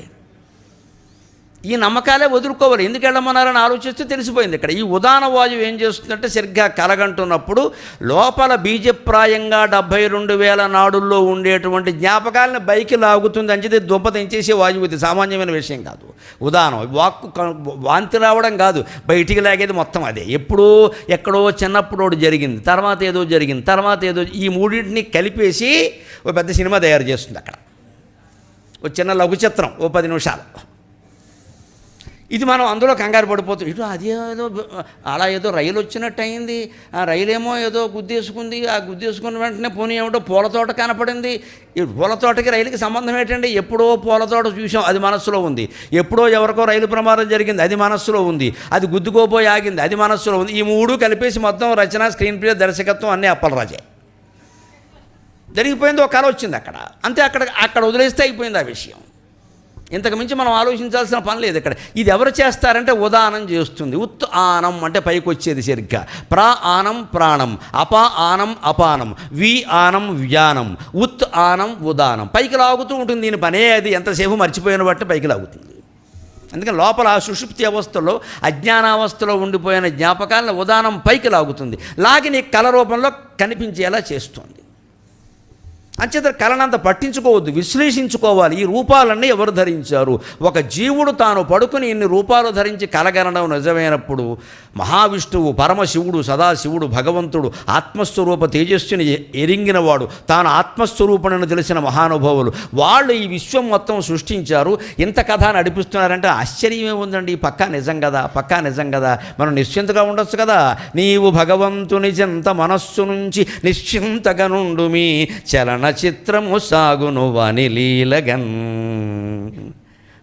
ఈ నమ్మకాలే వదులుకోవాలి. ఎందుకు వెళ్ళమన్నారని ఆలోచిస్తే తెలిసిపోయింది. ఇక్కడ ఈ ఉదాన వాయువు ఏం చేస్తుందంటే సరిగ్గా కలగంటున్నప్పుడు లోపల బీజప్రాయంగా 72,000 నాడుల్లో ఉండేటువంటి జ్ఞాపకాలను బయకి లాగుతుంది. అంచేది దుంపతించేసే వాయువు, ఇది సామాన్యమైన విషయం కాదు. ఉదానం వాక్కు వాంతి రావడం కాదు, బయటికి లాగేది మొత్తం అదే. ఎప్పుడో ఎక్కడో చిన్నప్పుడు జరిగింది, తర్వాత ఏదో జరిగింది, తర్వాత ఏదో, ఈ మూడింటిని కలిపేసి ఓ పెద్ద సినిమా తయారు చేస్తుంది. అక్కడ ఓ చిన్న లఘు చిత్రం, ఓ 10 నిమిషాలు. ఇది మనం అందులో కంగారు పడిపోతుంది. ఇటు అదేదో అలా ఏదో రైలు వచ్చినట్టు అయింది, ఆ రైలేమో ఏదో గుద్దేసుకుంది, ఆ గుద్దేసుకున్న వెంటనే పోనీ ఏమిటో పూలతోట కనపడింది. ఈ పూలతోటకి రైలుకి సంబంధం ఏంటండి? ఎప్పుడో పూలతోట చూసాం, అది మనస్సులో ఉంది. ఎప్పుడో ఎవరికో రైలు ప్రమాదం జరిగింది, అది మనస్సులో ఉంది. అది గుద్దుకోపోయి ఆగింది, అది మనస్సులో ఉంది. ఈ 3 కలిపేసి మొత్తం రచన, స్క్రీన్ ప్లే, దర్శకత్వం అన్నీ అప్పలరాజే. జరిగిపోయింది, ఒక కళ వచ్చింది అక్కడ, అంతే. అక్కడ వదిలేస్తే అయిపోయింది ఆ విషయం. ఇంతకు మించి మనం ఆలోచించాల్సిన పని లేదు ఇక్కడ. ఇది ఎవరు చేస్తారంటే ఉదానం చేస్తుంది. ఉత్ ఆనం అంటే పైకి వచ్చేది సరిగ్గా. ప్రా ఆనం ప్రాణం, అప ఆనం అపానం, వి ఆనం వ్యానం, ఉత్ ఆనం ఉదానం. పైకి లాగుతూ ఉంటుంది దీని పనే. అది ఎంతసేపు మర్చిపోయిన బట్టి పైకి లాగుతుంది. అందుకని లోపల సుషుప్తి అవస్థలో, అజ్ఞానావస్థలో ఉండిపోయిన జ్ఞాపకాలను ఉదానం పైకి లాగుతుంది. లాగి నీ కళ రూపంలో కనిపించేలా చేస్తుంది. అంచేత కళనంత పట్టించుకోవద్దు, విశ్లేషించుకోవాలి. ఈ రూపాలన్నీ ఎవరు ధరించారు? ఒక జీవుడు తాను పడుకుని ఇన్ని రూపాలు ధరించి కలగనడం నిజమైనప్పుడు మహావిష్ణువు, పరమశివుడు, సదాశివుడు, భగవంతుడు, ఆత్మస్వరూప తేజస్సుని ఎరింగినవాడు, తాను ఆత్మస్వరూపుణని తెలిసిన మహానుభావులు, వాళ్ళు ఈ విశ్వం మొత్తం సృష్టించారు. ఇంత కథ నడిపిస్తున్నారంటే ఆశ్చర్యమే ఉందండి. పక్కా నిజం కదా, పక్కా నిజం కదా. మనం నిశ్చింతగా ఉండొచ్చు కదా. నీవు భగవంతుని చెంత మనస్సు నుంచి నిశ్చింతగా నుండు మీ చలన చిత్రము సాగును వాని లీలగన్.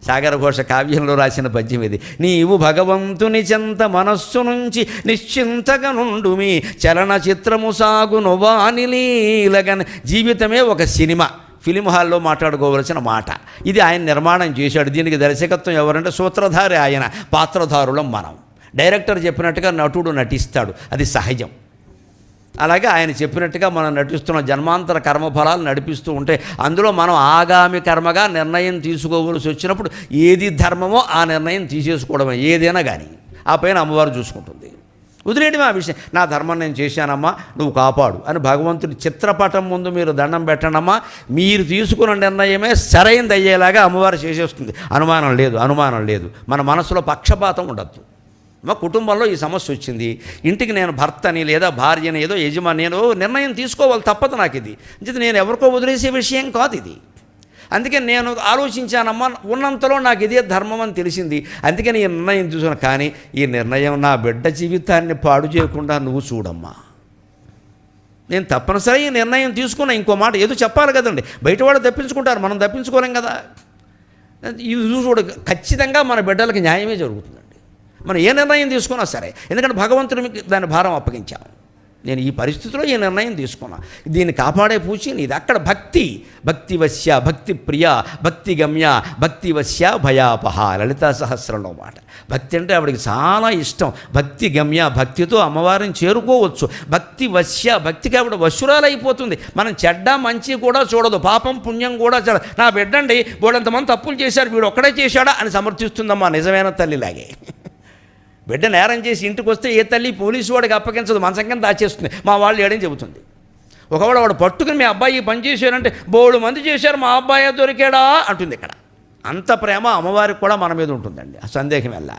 సాగర ఘోష కావ్యంలో రాసిన పద్యం ఇది. నీవు భగవంతుని చెంత మనస్సు నుంచి నిశ్చింతగా నుండు మీ చలన చిత్రము సాగును వాని లీలగన్. జీవితమే ఒక సినిమా, ఫిలిం హాల్లో మాట్లాడుకోవలసిన మాట. ఇది ఆయన నిర్మాణం చేశాడు. దీనికి దర్శకత్వం ఎవరంటే సూత్రధారి ఆయన, పాత్రధారులం మనం. డైరెక్టర్ చెప్పినట్టుగా నటుడు నటిస్తాడు, అది సహజం. అలాగే ఆయన చెప్పినట్టుగా మనం నటిస్తున్న జన్మాంతర కర్మఫలాలు నడిపిస్తూ ఉంటే అందులో మనం ఆగామి కర్మగా నిర్ణయం తీసుకోవలసి వచ్చినప్పుడు ఏది ధర్మమో ఆ నిర్ణయం తీసేసుకోవడమే, ఏదైనా కానీ. ఆ పైన అమ్మవారు చూసుకుంటుంది. వదిలేయడమే ఆ విషయం. నా ధర్మం నేను చేశానమ్మా, నువ్వు కాపాడు అని భగవంతుడి చిత్రపటం ముందు మీరు దండం పెట్టండమ్మా. మీరు తీసుకున్న నిర్ణయమే సరైనది అయ్యేలాగా అమ్మవారు చేసేస్తుంది. అనుమానం లేదు, అనుమానం లేదు. మన మనసులో పక్షపాతం ఉండద్దు. మా కుటుంబంలో ఈ సమస్య వచ్చింది, ఇంటికి నేను భర్తని లేదా భార్యని ఏదో యజమాని నేను నిర్ణయం తీసుకోవాలి, తప్పదు నాకు. ఇది అంటే నేను ఎవరికో వదిలేసే విషయం కాదు ఇది. అందుకే నేను ఆలోచించానమ్మా, ఉన్నంతలో నాకు ఇదే ధర్మం అని తెలిసింది, అందుకని ఈ నిర్ణయం తీసుకున్నాను. కానీ ఈ నిర్ణయం నా బిడ్డ జీవితాన్ని పాడు చేయకుండా నువ్వు చూడమ్మా. నేను తప్పనిసరి ఈ నిర్ణయం తీసుకున్నా. ఇంకో మాట ఏదో చెప్పాలి కదండి, బయట వాళ్ళు తప్పించుకుంటారు, మనం తప్పించుకోలేం కదా. ఇది చూడ, ఖచ్చితంగా మన బిడ్డలకి న్యాయమే జరుగుతుందండి మనం ఏ నిర్ణయం తీసుకున్నా సరే. ఎందుకంటే భగవంతుడికి దాని భారం అప్పగించాము. నేను ఈ పరిస్థితిలో ఈ నిర్ణయం తీసుకున్నా, దీన్ని కాపాడే పూచి నీది. అక్కడ భక్తి, భక్తివశ్య, భక్తి ప్రియ, భక్తి గమ్య, భక్తివశ్య భయాపహ, లలితా సహస్రంలో మాట. భక్తి అంటే ఆవిడికి చాలా ఇష్టం. భక్తి గమ్య, భక్తితో అమ్మవారిని చేరుకోవచ్చు. భక్తివశ్య, భక్తికి ఆవిడ వశురాలైపోతుంది. మనం చెడ్డ మంచి కూడా చూడదు, పాపం పుణ్యం కూడా చూడదు. నా బిడ్డండి వాడంతమంది తప్పులు చేశారు, వీడు ఒక్కడే చేశాడా అని సమర్థిస్తుందమ్మా నిజమైన తల్లిలాగే. బిడ్డ నేరం చేసి ఇంటికి వస్తే ఏ తల్లి పోలీసు వాడికి అప్పగించదు, మంచం కింద దాచేస్తుంది. మా వాళ్ళు ఏడని చెబుతుంది. ఒకవేళ వాడు పట్టుకుని మీ అబ్బాయి పని చేశారంటే బోడు మంది చేశారు మా అబ్బాయి దొరికాడా అంటుంది ఇక్కడ. అంత ప్రేమ అమ్మవారికి కూడా మన మీద ఉంటుందండి, ఆ సందేహం వల్ల.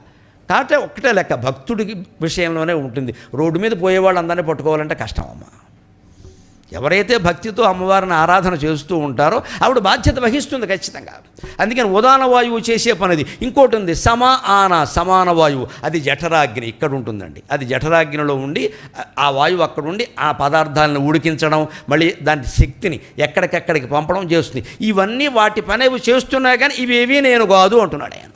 కాబట్టి ఒక్కటే లెక్క భక్తుడికి విషయంలోనే ఉంటుంది. రోడ్డు మీద పోయేవాళ్ళు అందరినీ పట్టుకోవాలంటే కష్టం అమ్మ. ఎవరైతే భక్తితో అమ్మవారిని ఆరాధన చేస్తూ ఉంటారో ఆవిడ బాధ్యత వహిస్తుంది ఖచ్చితంగా. అందుకని ఉదాన వాయువు చేసే పనిది. ఇంకోటి ఉంది సమాన వాయువు, అది జఠరాగ్ని ఇక్కడ ఉంటుందండి. అది జఠరాగ్నిలో ఉండి ఆ వాయువు అక్కడ ఉండి ఆ పదార్థాలను ఉడికించడం, మళ్ళీ దాని శక్తిని ఎక్కడికెక్కడికి పంపడం చేస్తుంది. ఇవన్నీ వాటి పని చేస్తున్నా కానీ ఇవేవీ నేను కాదు అంటున్నాడు ఆయన.